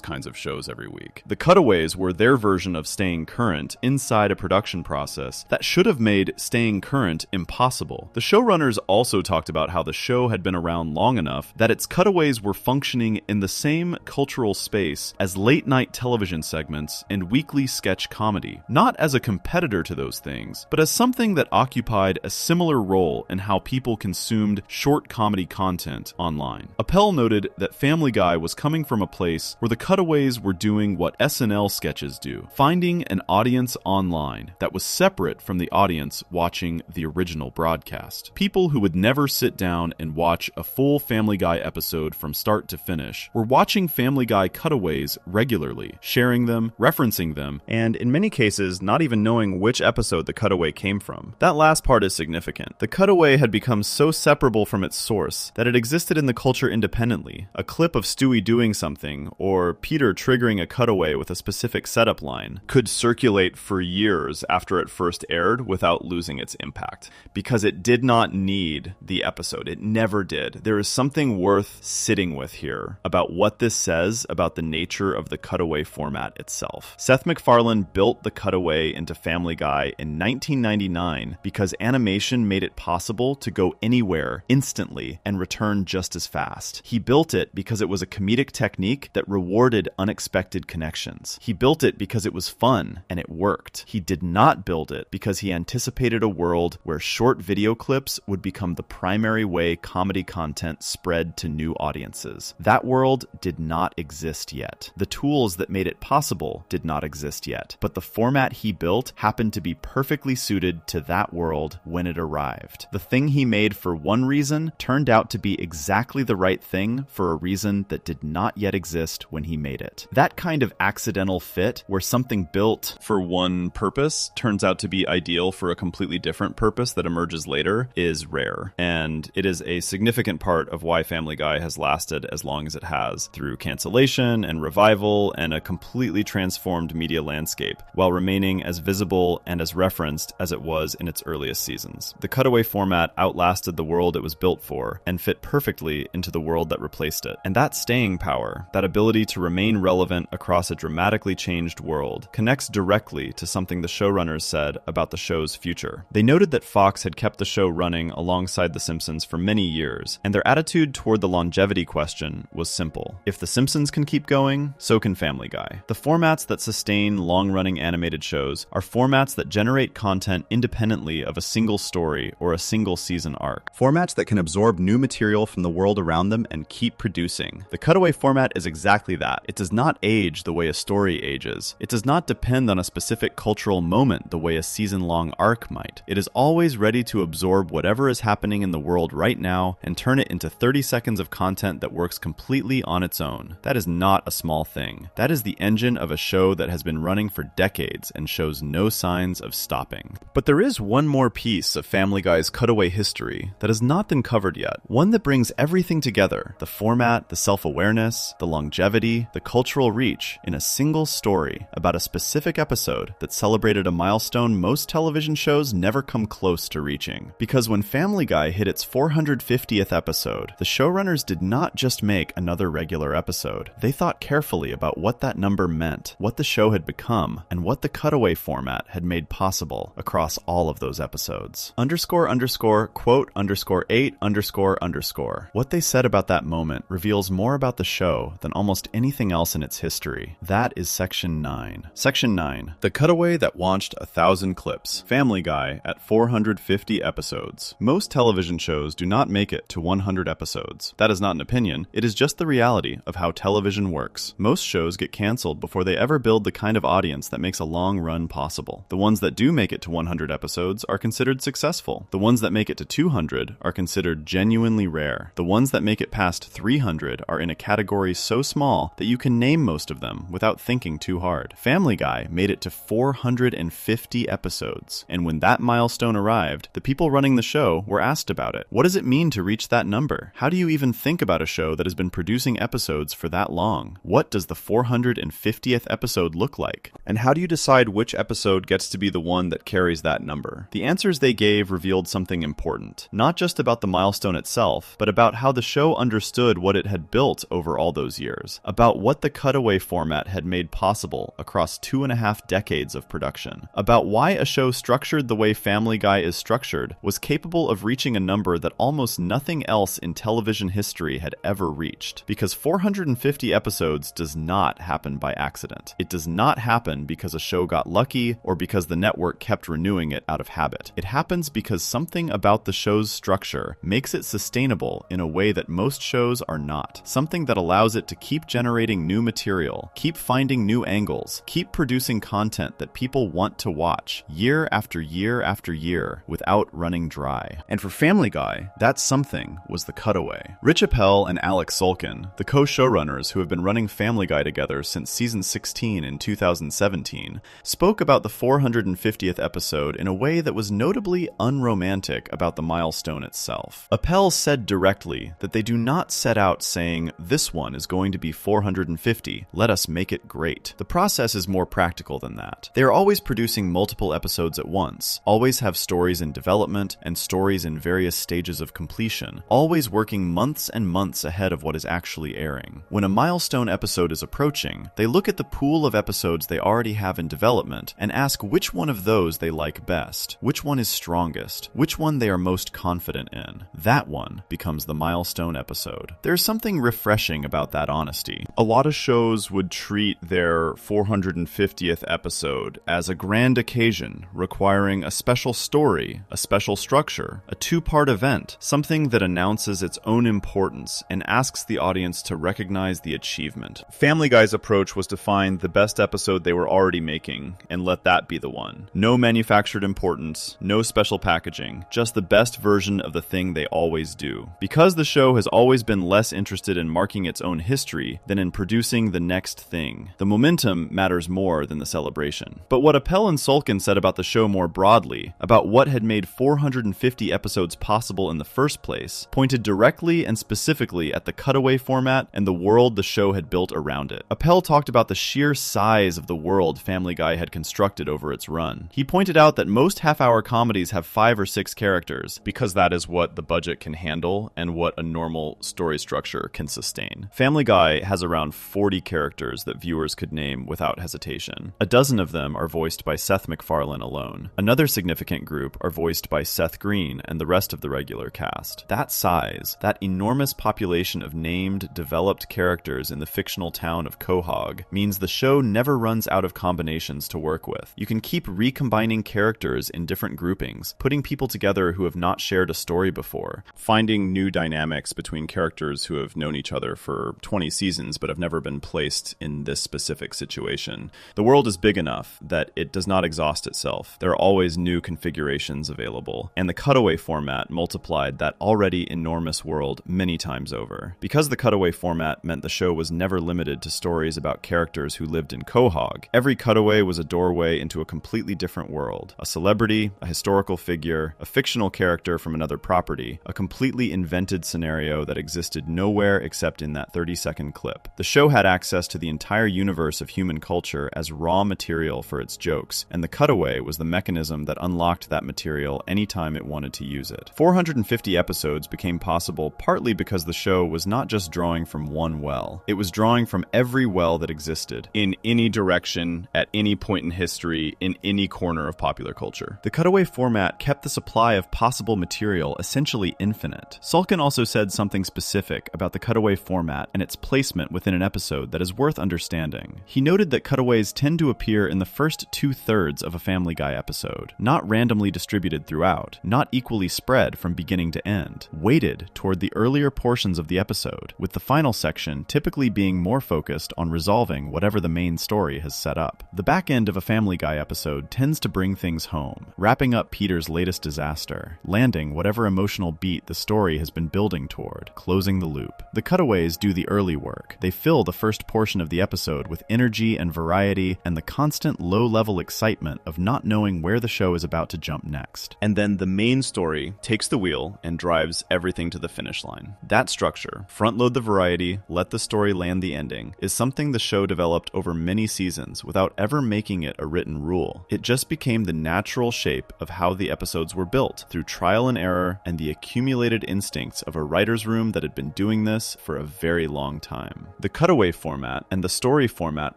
kinds of shows every week. The cutaways were their version of staying current inside a production process that should have made staying current impossible. The showrunners also talked about how the show had been around long enough that its cutaways were functioning in the same cultural space as late-night television segments and weekly sketch comedy, not as a competitor to those things, but as something that occupied a similar role in how people consumed short comedy content online. Appel noted that Family Guy was coming from a place where the cutaways were doing what SNL sketches do, finding an audience online that was separate from the audience watching the original broadcast. People who would never sit down and watch a full Family Guy episode from start to finish were watching Family Guy cutaways regularly, sharing them, referencing them, and in many cases not even knowing which episode the cutaway came from. That last part is significant. The cutaway had become so separable from its source that it existed in the culture independently. A clip of Stewie doing something, or Peter triggering a cutaway with a specific setup line, could circulate for years after it first aired without losing its impact, because it did not need the episode. It never did. There is something worth sitting with here about what this says about the nature of the Cutaway format itself. Seth MacFarlane built the Cutaway into Family Guy in 1999 because animation made it possible to go anywhere instantly and return just as fast. He built it because it was a comedic technique that rewarded unexpected connections. He built it because it was fun and it worked. He did not build it because he anticipated a world where short video clips would become the primary way comedy content spread to new audiences. That world did not exist yet. The tools that made it possible did not exist yet, but the format he built happened to be perfectly suited to that world when it arrived. The thing he made for one reason turned out to be exactly the right thing for a reason that did not yet exist when he made it. That kind of accidental fit, where something built for one purpose turns out to be ideal for a completely different purpose that emerges later, is rare. And it is a significant part of why Family Guy has lasted as long as it has, through cancellation and revival and a completely transformed media landscape, while remaining as visible and as referenced as it was in its earliest seasons. The Cutaway format outlasted the world it was built for and fit perfectly into the world that replaced it. And that staying power, that ability to remain relevant across a dramatically changed world, connects directly to something the showrunners said about the show's future. They noted that Fox had kept the show running alongside The Simpsons for many years, and their attitude toward the longevity question was simple. If The Simpsons can keep going, so can Family Guy. The formats that sustain long-running animated shows are formats that generate content independently of a single story or a single season arc. Formats that can absorb new material from the world around them and keep producing. The Cutaway format is exactly that. It does not age the way a story ages. It does not depend on a specific cultural moment the way a season-long arc might. It is always ready to absorb whatever is happening in the world right now and turn it into 30 seconds of content that works completely on its own. That is not a small thing. That is the engine of a show that has been running for decades and shows no signs of stopping. But there is one more piece of Family Guy's Cutaway history that has not been covered yet. One that brings everything together: the format, the self-awareness, the longevity, the cultural reach, in a single story about a specific episode that celebrated a milestone most television shows never come close to reaching. Because when Family Guy hit its 450th episode, the showrunners did not just make another regular episode. They thought carefully about what that number meant, what the show had become, and what the Cutaway format had made possible across all of those episodes. __quote_8__. What they said about that moment reveals more about the show than almost anything else in its history. That is Section 9. Section 9. The Cutaway that launched 1,000 clips. Family Guy at 450 episodes. Most television shows do not make it to 100 episodes. That is not an opinion. It is just the reality of how television works. Most shows get canceled before they ever build the kind of audience that makes a long run possible. The ones that do make it to 100 episodes are considered successful. The ones that make it to 200 are considered genuinely rare. The ones that make it past 300 are in a category so small that you can name most of them without thinking too hard. Family Guy made it to 450 episodes, and when that milestone arrived, the people running the show were asked about it. What does it mean to reach that number? How do you even think about a show that has been producing episodes for that long? What does the 450th episode look like? And how do you decide which episode gets to be the one that carries that number? The answers they gave revealed something important, not just about the milestone itself, but about how the show understood what it had built over all those years, about what the Cutaway format had made possible across 2.5 decades of production, about why a show structured the way Family Guy is structured was capable of reaching a number that almost nothing else in television history had ever reached. Because 450 episodes does not happen by accident. It does not happen because a show got lucky or because the network kept renewing it out of habit. It happens because something about the show's structure makes it sustainable in a way that most shows are not. Something that allows it to keep generating new material, keep finding new angles, keep producing content that people want to watch year after year after year without running dry. And for Family Guy, that something was the Cutaway. Rich Appel and Alex Sulkin, the co-showrunners who have been running Family Guy together since season 16 in 2017, spoke about the 450th episode in a way that was notably unromantic about the milestone itself. Appel said directly that they do not set out saying, "This one is going to be 450, let us make it great." The process is more practical than that. They are always producing multiple episodes at once, always have stories in development and stories in very various stages of completion, always working months and months ahead of what is actually airing. When a milestone episode is approaching, they look at the pool of episodes they already have in development and ask which one of those they like best, which one is strongest, which one they are most confident in. That one becomes the milestone episode. There's something refreshing about that honesty. A lot of shows would treat their 450th episode as a grand occasion requiring a special story, a special structure, a two-part event, something that announces its own importance and asks the audience to recognize the achievement. Family Guy's approach was to find the best episode they were already making and let that be the one. No manufactured importance, no special packaging, just the best version of the thing they always do. Because the show has always been less interested in marking its own history than in producing the next thing, the momentum matters more than the celebration. But what Appel and Sulkin said about the show more broadly, about what had made 450 episodes possible in the first place, pointed directly and specifically at the cutaway format and the world the show had built around it. Appel talked about the sheer size of the world Family Guy had constructed over its run. He pointed out that most half-hour comedies have 5 or 6 characters, because that is what the budget can handle and what a normal story structure can sustain. Family Guy has around 40 characters that viewers could name without hesitation. A dozen of them are voiced by Seth MacFarlane alone. Another significant group are voiced by Seth Green and the rest of the regular cast. That size, that enormous population of named, developed characters in the fictional town of Quahog, means the show never runs out of combinations to work with. You can keep recombining characters in different groupings, putting people together who have not shared a story before, finding new dynamics between characters who have known each other for 20 seasons but have never been placed in this specific situation. The world is big enough that it does not exhaust itself. There are always new configurations available, and the cutaway format multiplied that already enormous world many times over. Because the cutaway format meant the show was never limited to stories about characters who lived in Quahog, every cutaway was a doorway into a completely different world. A celebrity, a historical figure, a fictional character from another property, a completely invented scenario that existed nowhere except in that 30-second clip. The show had access to the entire universe of human culture as raw material for its jokes, and the cutaway was the mechanism that unlocked that material anytime it wanted to use it. 450 episodes became possible partly because the show was not just drawing from one well. It was drawing from every well that existed, in any direction, at any point in history, in any corner of popular culture. The cutaway format kept the supply of possible material essentially infinite. Sulkin also said something specific about the cutaway format and its placement within an episode that is worth understanding. He noted that cutaways tend to appear in the first 2/3 of a Family Guy episode, not randomly distributed throughout, not equally spread from beginning to end, weighted toward the earlier portions of the episode, with the final section typically being more focused on resolving whatever the main story has set up. The back end of a Family Guy episode tends to bring things home, wrapping up Peter's latest disaster, landing whatever emotional beat the story has been building toward, closing the loop. The cutaways do the early work. They fill the first portion of the episode with energy and variety and the constant low-level excitement of not knowing where the show is about to jump next. And then the main story takes the wheel and drives everything to the finish line. That structure, front-load the variety, let the story land the ending, is something the show developed over many seasons without ever making it a written rule. It just became the natural shape of how the episodes were built, through trial and error and the accumulated instincts of a writer's room that had been doing this for a very long time. The cutaway format and the story format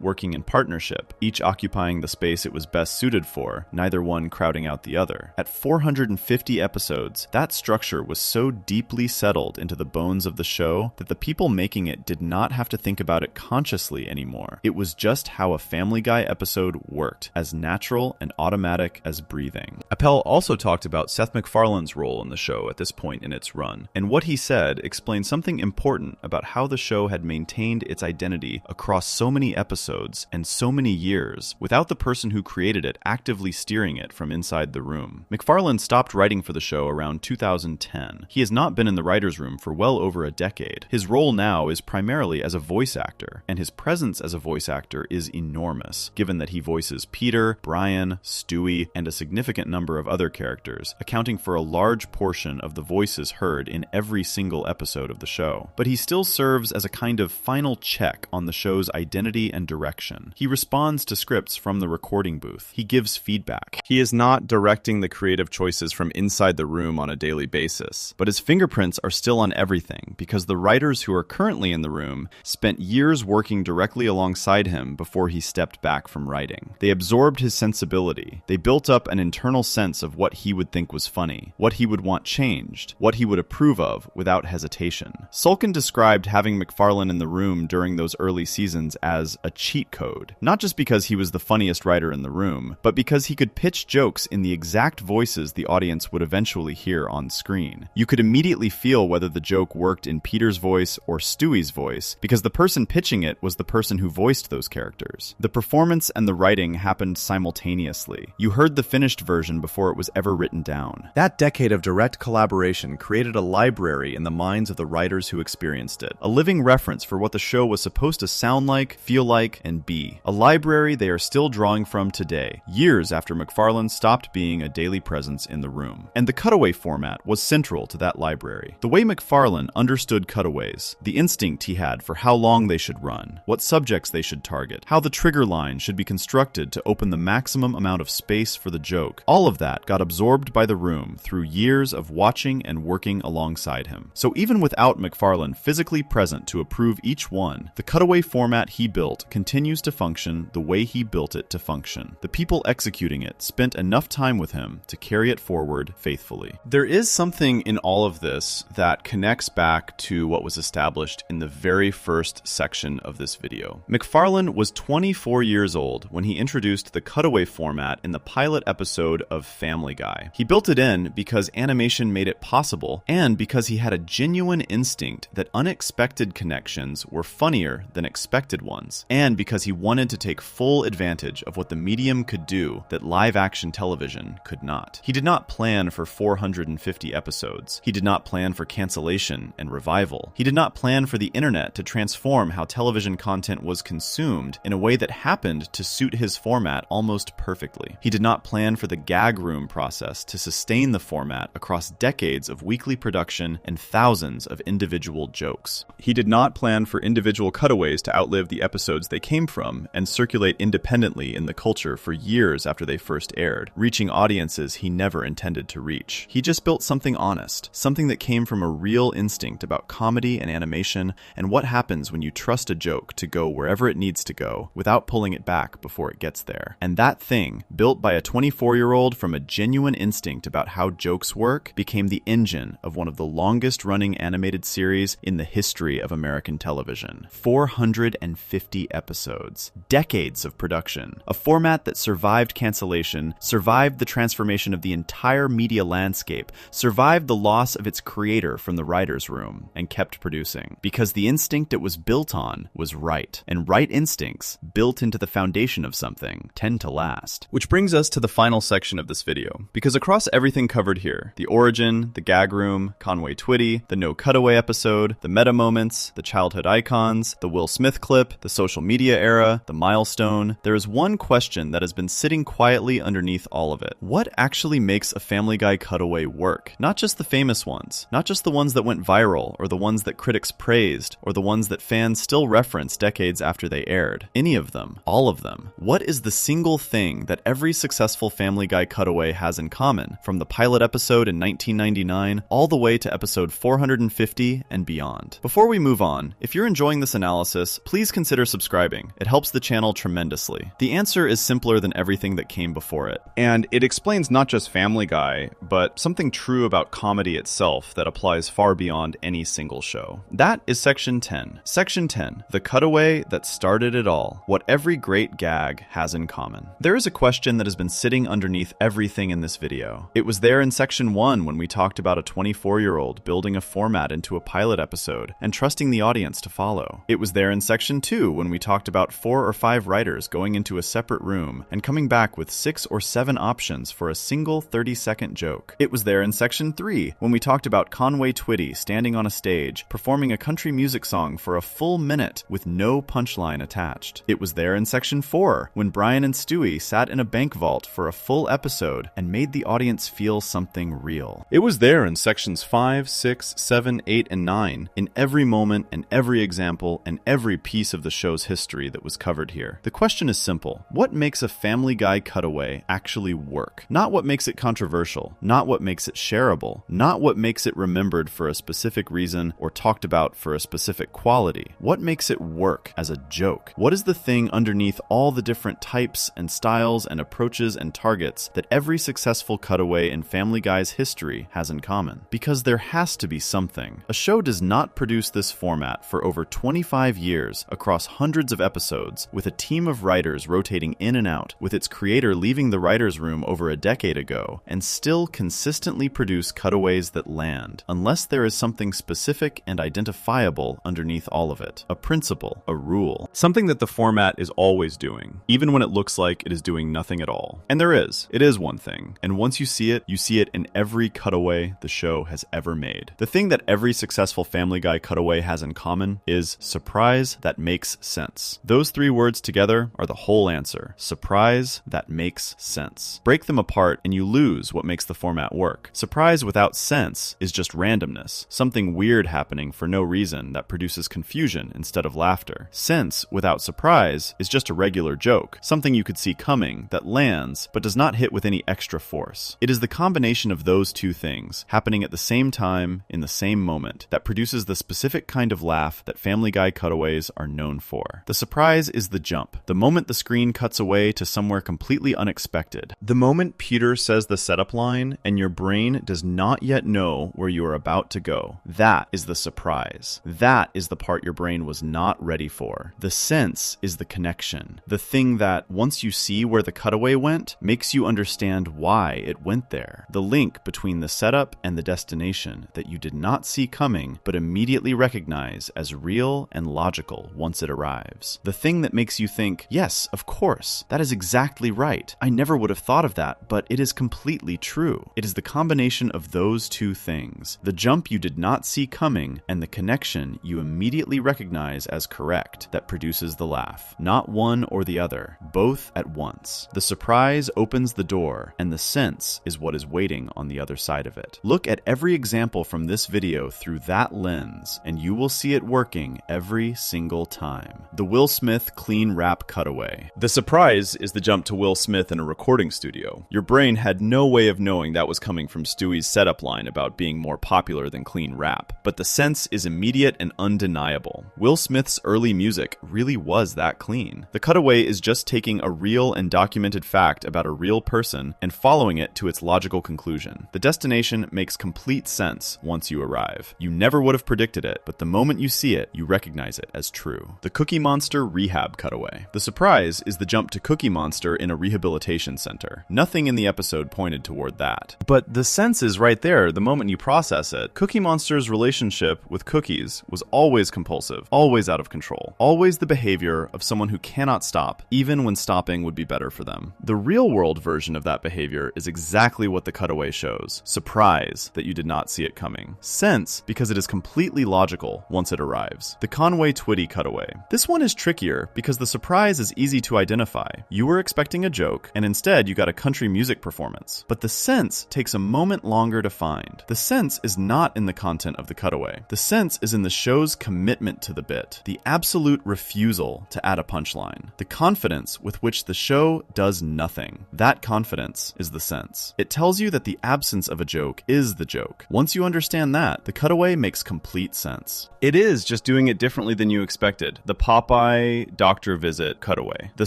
working in partnership, each occupying the space it was best suited for, neither one crowding out the other. At 450 episodes, that structure was so deeply settled into the bones of the show that the people making it did not have to think about it consciously anymore. It was just how a Family Guy episode worked, as natural and automatic as breathing. Appel also talked about Seth MacFarlane's role in the show at this point in its run, and what he said explained something important about how the show had maintained its identity across so many episodes and so many years without the person who created it actively steering it from inside the room. MacFarlane stopped writing for the show around 2010. He has not been in the writer's room for well over a decade. His role now is primarily as a voice actor, and his presence as a voice actor is enormous, given that he voices Peter, Brian, Stewie, and a significant number of other characters, accounting for a large portion of the voices heard in every single episode of the show. But he still serves as a kind of final check on the show's identity and direction. He responds to scripts from the recording booth. He gives feedback. He is not directing the creative choices from inside the room room on a daily basis, but his fingerprints are still on everything because the writers who are currently in the room spent years working directly alongside him before he stepped back from writing. They absorbed his sensibility. They built up an internal sense of what he would think was funny, what he would want changed, what he would approve of without hesitation. Sulkin described having MacFarlane in the room during those early seasons as a cheat code, not just because he was the funniest writer in the room, but because he could pitch jokes in the exact voices the audience would eventually hear on screen. You could immediately feel whether the joke worked in Peter's voice or Stewie's voice, because the person pitching it was the person who voiced those characters. The performance and the writing happened simultaneously. You heard the finished version before it was ever written down. That decade of direct collaboration created a library in the minds of the writers who experienced it, a living reference for what the show was supposed to sound like, feel like, and be. A library they are still drawing from today, years after MacFarlane stopped being a daily presence in the room. And the Cutaway format was central to that library. The way MacFarlane understood cutaways, the instinct he had for how long they should run, what subjects they should target, how the trigger line should be constructed to open the maximum amount of space for the joke, all of that got absorbed by the room through years of watching and working alongside him. So even without MacFarlane physically present to approve each one, the Cutaway format he built continues to function the way he built it to function. The people executing it spent enough time with him to carry it forward faithfully. There is something in all of this that connects back to what was established in the very first section of this video. MacFarlane was 24 years old when he introduced the Cutaway format in the pilot episode of Family Guy. He built it in because animation made it possible, and because he had a genuine instinct that unexpected connections were funnier than expected ones, and because he wanted to take full advantage of what the medium could do that live-action television could not. He did not plan for 450 episodes. He did not plan for cancellation and revival. He did not plan for the internet to transform how television content was consumed in a way that happened to suit his format almost perfectly. He did not plan for the gag room process to sustain the format across decades of weekly production and thousands of individual jokes. He did not plan for individual cutaways to outlive the episodes they came from and circulate independently in the culture for years after they first aired, reaching audiences he never intended to reach. He just built something honest, something that came from a real instinct about comedy and animation and what happens when you trust a joke to go wherever it needs to go without pulling it back before it gets there. And that thing, built by a 24-year-old from a genuine instinct about how jokes work, became the engine of one of the longest-running animated series in the history of American television. 450 episodes. Decades of production. A format that survived cancellation, survived the transformation of the entire media landscape, survived the loss of its creator from the writer's room, and kept producing. Because the instinct it was built on was right. And right instincts, built into the foundation of something, tend to last. Which brings us to the final section of this video. Because across everything covered here, the origin, the gag room, Conway Twitty, the no cutaway episode, the meta moments, the childhood icons, the Will Smith clip, the social media era, the milestone, there is one question that has been sitting quietly underneath all of it. What actually makes a Family Guy cutaway work? Not just the famous ones, not just the ones that went viral, or the ones that critics praised, or the ones that fans still reference decades after they aired. Any of them. All of them. What is the single thing that every successful Family Guy cutaway has in common, from the pilot episode in 1999 all the way to episode 450 and beyond? Before we move on, if you're enjoying this analysis, please consider subscribing. It helps the channel tremendously. The answer is simpler than everything that came before it. And it explains not just Family Guy, but something true about comedy itself that applies far beyond any single show. That is Section 10. Section 10, the cutaway that started it all. What every great gag has in common. There is a question that has been sitting underneath everything in this video. It was there in Section 1 when we talked about a 24-year-old building a format into a pilot episode and trusting the audience to follow. It was there in Section 2 when we talked about 4 or 5 writers going into a separate room and coming back with 6 or 7 options for a single 30-second joke. It was there in Section 3 when we talked about Conway Twitty standing on a stage, performing a country music song for a full minute with no punchline attached. It was there in Section 4 when Brian and Stewie sat in a bank vault for a full episode and made the audience feel something real. It was there in Sections 5, 6, 7, 8, and 9 in every moment and every example and every piece of the show's history that was covered here. The question is simple. What makes a Family Guy cutaway actually work? Not what makes it controversial, not what makes it shareable, not what makes it remembered for a specific reason or talked about for a specific quality. What makes it work as a joke? What is the thing underneath all the different types and styles and approaches and targets that every successful Cutaway in Family Guy's history has in common? Because there has to be something. A show does not produce this format for over 25 years across hundreds of episodes with a team of writers rotating in and out, with its creator leaving the writer's room over a decade ago, and still consistently produce cutaways that land, unless there is something specific and identifiable underneath all of it. A principle, a rule. Something that the format is always doing, even when it looks like it is doing nothing at all. And there is. It is one thing. And once you see it in every cutaway the show has ever made. The thing that every successful Family Guy cutaway has in common is surprise that makes sense. Those three words together are the whole answer. Surprise that makes sense. Break them apart and you lose what makes the format work. Surprise without sense is just randomness, something weird happening for no reason that produces confusion instead of laughter. Sense without surprise is just a regular joke, something you could see coming that lands but does not hit with any extra force. It is the combination of those two things happening at the same time in the same moment that produces the specific kind of laugh that Family Guy cutaways are known for. The surprise is the jump, the moment the screen cuts away to somewhere completely unexpected. The moment Peter says the setup line and your brain does not yet know where you are about to go. That is the surprise. That is the part your brain was not ready for. The sense is the connection. The thing that, once you see where the cutaway went, makes you understand why it went there. The link between the setup and the destination that you did not see coming, but immediately recognize as real and logical once it arrives. The thing that makes you think, yes, of course, that is exactly right. I never would have thought of that, but it is completely true. It is the combination of those two things. The jump you did not see coming and the connection you immediately recognize as correct that produces the laugh. Not one or the other, both at once. The surprise opens the door, and the sense is what is waiting on the other side of it. Look at every example from this video through that lens, and you will see it working every single time. The Will Smith clean rap cutaway. The surprise is the jump to Will Smith in a recording studio. Your brain had no way of knowing that was coming from Stewie's setup line about being more popular than clean rap, but the sense is immediate and undeniable. Will Smith's early music really was that clean. The cutaway is just taking a real and documented fact about a real person and following it to its logical conclusion. The destination makes complete sense once you arrive. You never would have predicted it, but the moment you see it, you recognize it as true. The Cookie Monster rehab cutaway. The surprise is the jump to Cookie Monster in a rehabilitation center. Nothing in the episode pointed toward that. But the sense is right there the moment you process it. Cookie Monster's relationship with cookies was always compulsive, always out of control, always the behavior of someone who cannot stop, even when stopping would be better for them. The real-world version of that behavior is exactly what the cutaway shows. Surprise that you did not see it coming. Sense because it is completely logical once it arrives. The Conway Twitty cutaway. This one is trickier because the surprise is easy to identify. You were expecting a joke, and instead you got a country music performance. But the sense takes a moment longer to find. The sense is not in the content of the cutaway. The sense is in the show's commitment to the bit, the absolute refusal to add a punchline, the confidence with which the show does nothing. That confidence is the sense. It tells you that the absence of a joke is the joke. Once you understand that, the cutaway makes complete sense. It is just doing it differently than you expected. The Popeye doctor visit cutaway. The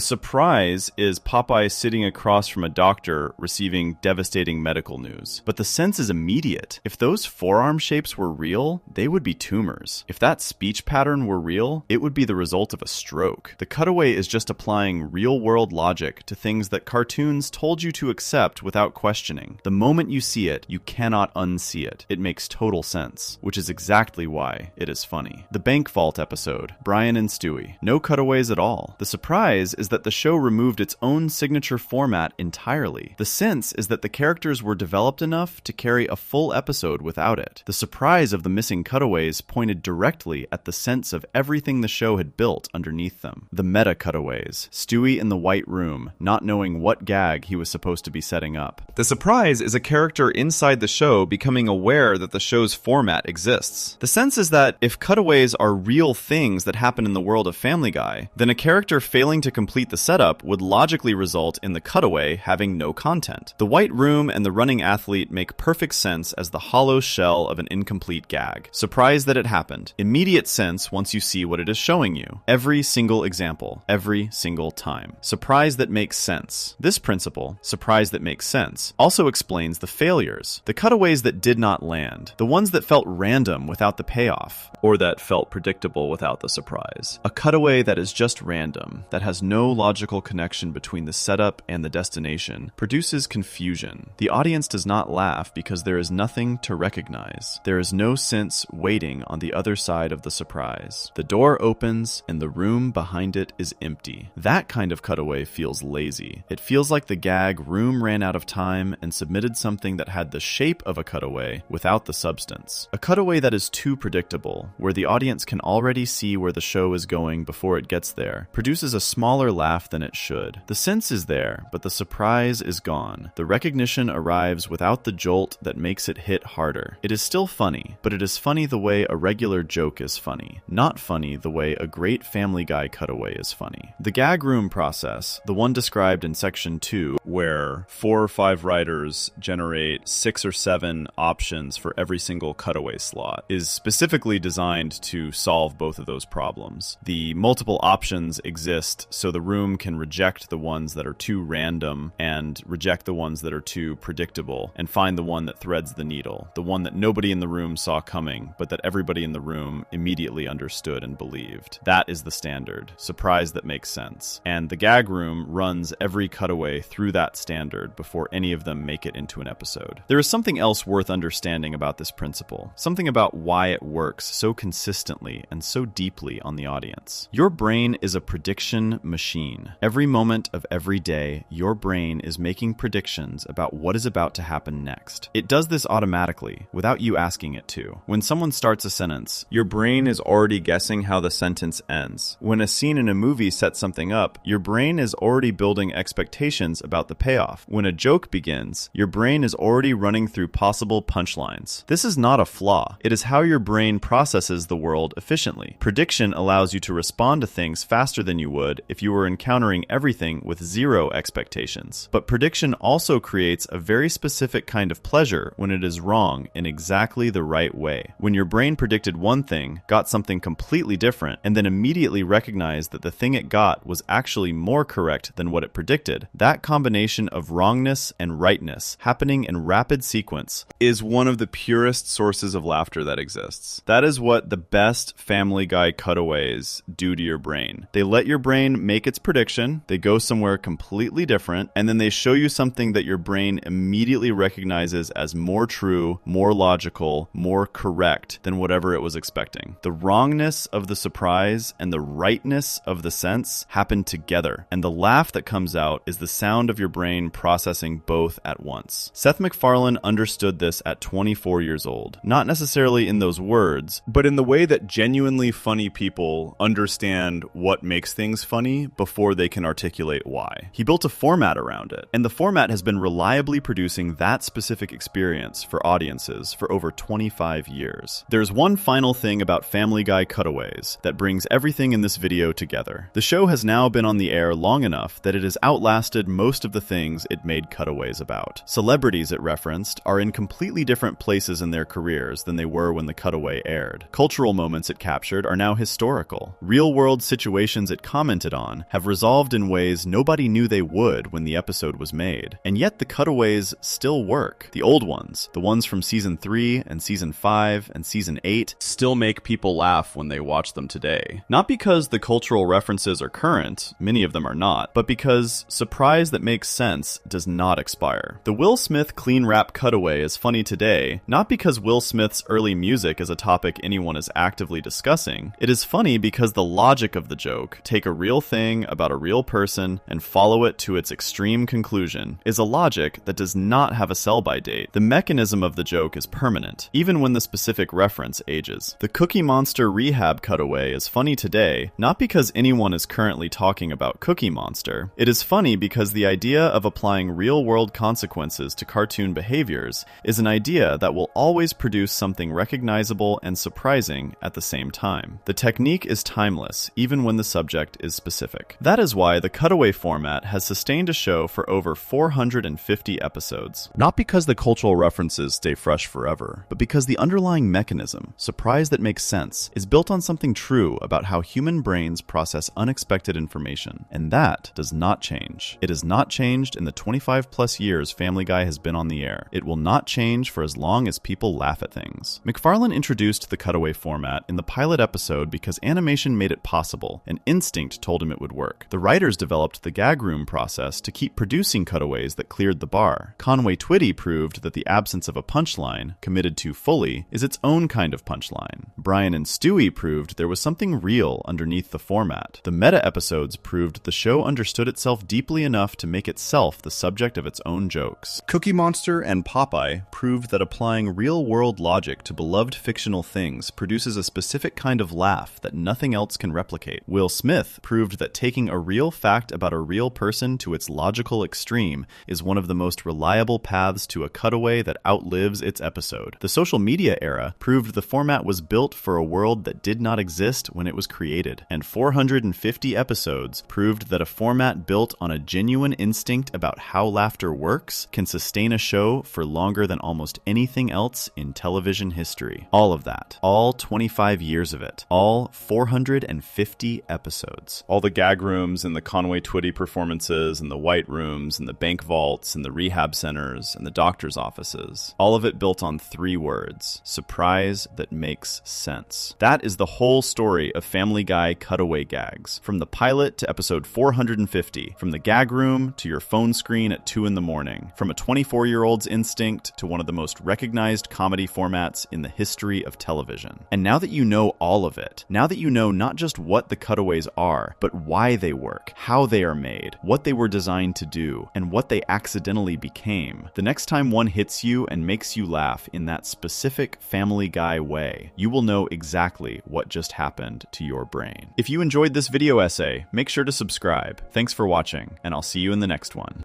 surprise is Popeye sitting across from a doctor receiving devastating medical news. But the sense is immediate. If those forearm shapes were real, they would be tumors. If that speech pattern were real, it would be the result of a stroke. The cutaway is just applying real-world logic to things that cartoons told you to accept without questioning. The moment you see it, you cannot unsee it. It makes total sense, which is exactly why it is funny. The Bank Vault episode, Brian and Stewie. No cutaways at all. The surprise is that the show removed its own signature format entirely. The sense is that the characters were developed enough to carry a full episode without it. The surprise of the missing cutaways pointed directly at the sense of everything the show had built underneath them. The meta cutaways. Stewie in the White Room, not knowing what gag he was supposed to be setting up. The surprise is a character inside the show becoming aware that the show's format exists. The sense is that if cutaways are real things that happen in the world of Family Guy, then a character failing to complete the setup would logically result in the cutaway having no content. The White Room and the running running athlete make perfect sense as the hollow shell of an incomplete gag. Surprise that it happened. Immediate sense once you see what it is showing you. Every single example. Every single time. Surprise that makes sense. This principle, surprise that makes sense, also explains the failures. The cutaways that did not land. The ones that felt random without the payoff. Or that felt predictable without the surprise. A cutaway that is just random, that has no logical connection between the setup and the destination, produces confusion. The audience does not laugh because there is nothing to recognize. There is no sense waiting on the other side of the surprise. The door opens and the room behind it is empty. That kind of cutaway feels lazy. It feels like the gag room ran out of time and submitted something that had the shape of a cutaway without the substance. A cutaway that is too predictable, where the audience can already see where the show is going before it gets there, produces a smaller laugh than it should. The sense is there, but the surprise is gone. The recognition arrives without the jolt that makes it hit harder. It is still funny, but it is funny the way a regular joke is funny, not funny the way a great Family Guy cutaway is funny. The gag room process, the one described in section 2, where 4 or 5 writers generate 6 or 7 options for every single cutaway slot, is specifically designed to solve both of those problems. The multiple options exist so the room can reject the ones that are too random and reject the ones that are too predictable and find the one that threads the needle, the one that nobody in the room saw coming, but that everybody in the room immediately understood and believed. That is the standard. Surprise that makes sense. And the gag room runs every cutaway through that standard before any of them make it into an episode. There is something else worth understanding about this principle, something about why it works so consistently and so deeply on the audience. Your brain is a prediction machine. Every moment of every day, your brain is making predictions about what is about to happen next. It does this automatically, without you asking it to. When someone starts a sentence, your brain is already guessing how the sentence ends. When a scene in a movie sets something up, your brain is already building expectations about the payoff. When a joke begins, your brain is already running through possible punchlines. This is not a flaw. It is how your brain processes the world efficiently. Prediction allows you to respond to things faster than you would if you were encountering everything with zero expectations. But prediction also creates a very specific kind of pleasure when it is wrong in exactly the right way. When your brain predicted one thing, got something completely different, and then immediately recognized that the thing it got was actually more correct than what it predicted, that combination of wrongness and rightness happening in rapid sequence is one of the purest sources of laughter that exists. That is what the best Family Guy cutaways do to your brain. They let your brain make its prediction, they go somewhere completely different, and then they show you something that your brain immediately recognizes as more true, more logical, more correct than whatever it was expecting. The wrongness of the surprise and the rightness of the sense happen together, and the laugh that comes out is the sound of your brain processing both at once. Seth MacFarlane understood this at 24 years old. Not necessarily in those words, but in the way that genuinely funny people understand what makes things funny before they can articulate why. He built a format around it, and the format has been reliably producing that specific experience for audiences for over 25 years. There's one final thing about Family Guy cutaways that brings everything in this video together. The show has now been on the air long enough that it has outlasted most of the things it made cutaways about. Celebrities it referenced are in completely different places in their careers than they were when the cutaway aired. Cultural moments it captured are now historical. Real-world situations it commented on have resolved in ways nobody knew they would when the episode was made. And yet the cutaways still work. The old ones, the ones from season 3 and season 5 and season 8, still make people laugh when they watch them today. Not because the cultural references are current, many of them are not, but because surprise that makes sense does not expire. The Will Smith clean rap cutaway is funny today, not because Will Smith's early music is a topic anyone is actively discussing. It is funny because the logic of the joke, take a real thing about a real person and follow it to its extreme conclusion, is a logic that does not have a sell-by date. The mechanism of the joke is permanent, even when the specific reference ages. The Cookie Monster rehab cutaway is funny today, not because anyone is currently talking about Cookie Monster. It is funny because the idea of applying real-world consequences to cartoon behaviors is an idea that will always produce something recognizable and surprising at the same time. The technique is timeless, even when the subject is specific. That is why the cutaway format has sustained a show for over 450 episodes. episodes. Not because the cultural references stay fresh forever, but because the underlying mechanism, surprise that makes sense, is built on something true about how human brains process unexpected information. And that does not change. It has not changed in the 25 plus years Family Guy has been on the air. It will not change for as long as people laugh at things. McFarlane introduced the cutaway format in the pilot episode because animation made it possible, and instinct told him it would work. The writers developed the gag room process to keep producing cutaways that cleared the bar. Conway Twitty proved that the absence of a punchline, committed to fully, is its own kind of punchline. Brian and Stewie proved there was something real underneath the format. The meta episodes proved the show understood itself deeply enough to make itself the subject of its own jokes. Cookie Monster and Popeye proved that applying real-world logic to beloved fictional things produces a specific kind of laugh that nothing else can replicate. Will Smith proved that taking a real fact about a real person to its logical extreme is one of the most reliable paths to a cutaway that outlives its episode. The social media era proved the format was built for a world that did not exist when it was created. And 450 episodes proved that a format built on a genuine instinct about how laughter works can sustain a show for longer than almost anything else in television history. All of that. All 25 years of it. All 450 episodes. All the gag rooms and the Conway Twitty performances and the white rooms and the bank vaults and the rehab centers and the doctor's offices. All of it built on 3 words. Surprise that makes sense. That is the whole story of Family Guy Cutaway Gags. From the pilot to episode 450. From the gag room to your phone screen at 2 in the morning. From a 24-year-old's instinct to one of the most recognized comedy formats in the history of television. And now that you know all of it, now that you know not just what the cutaways are, but why they work, how they are made, what they were designed to do, and what they accidentally became, the next time one hits you and makes you laugh in that specific Family Guy way, you will know exactly what just happened to your brain. If you enjoyed this video essay, make sure to subscribe. Thanks for watching, and I'll see you in the next one.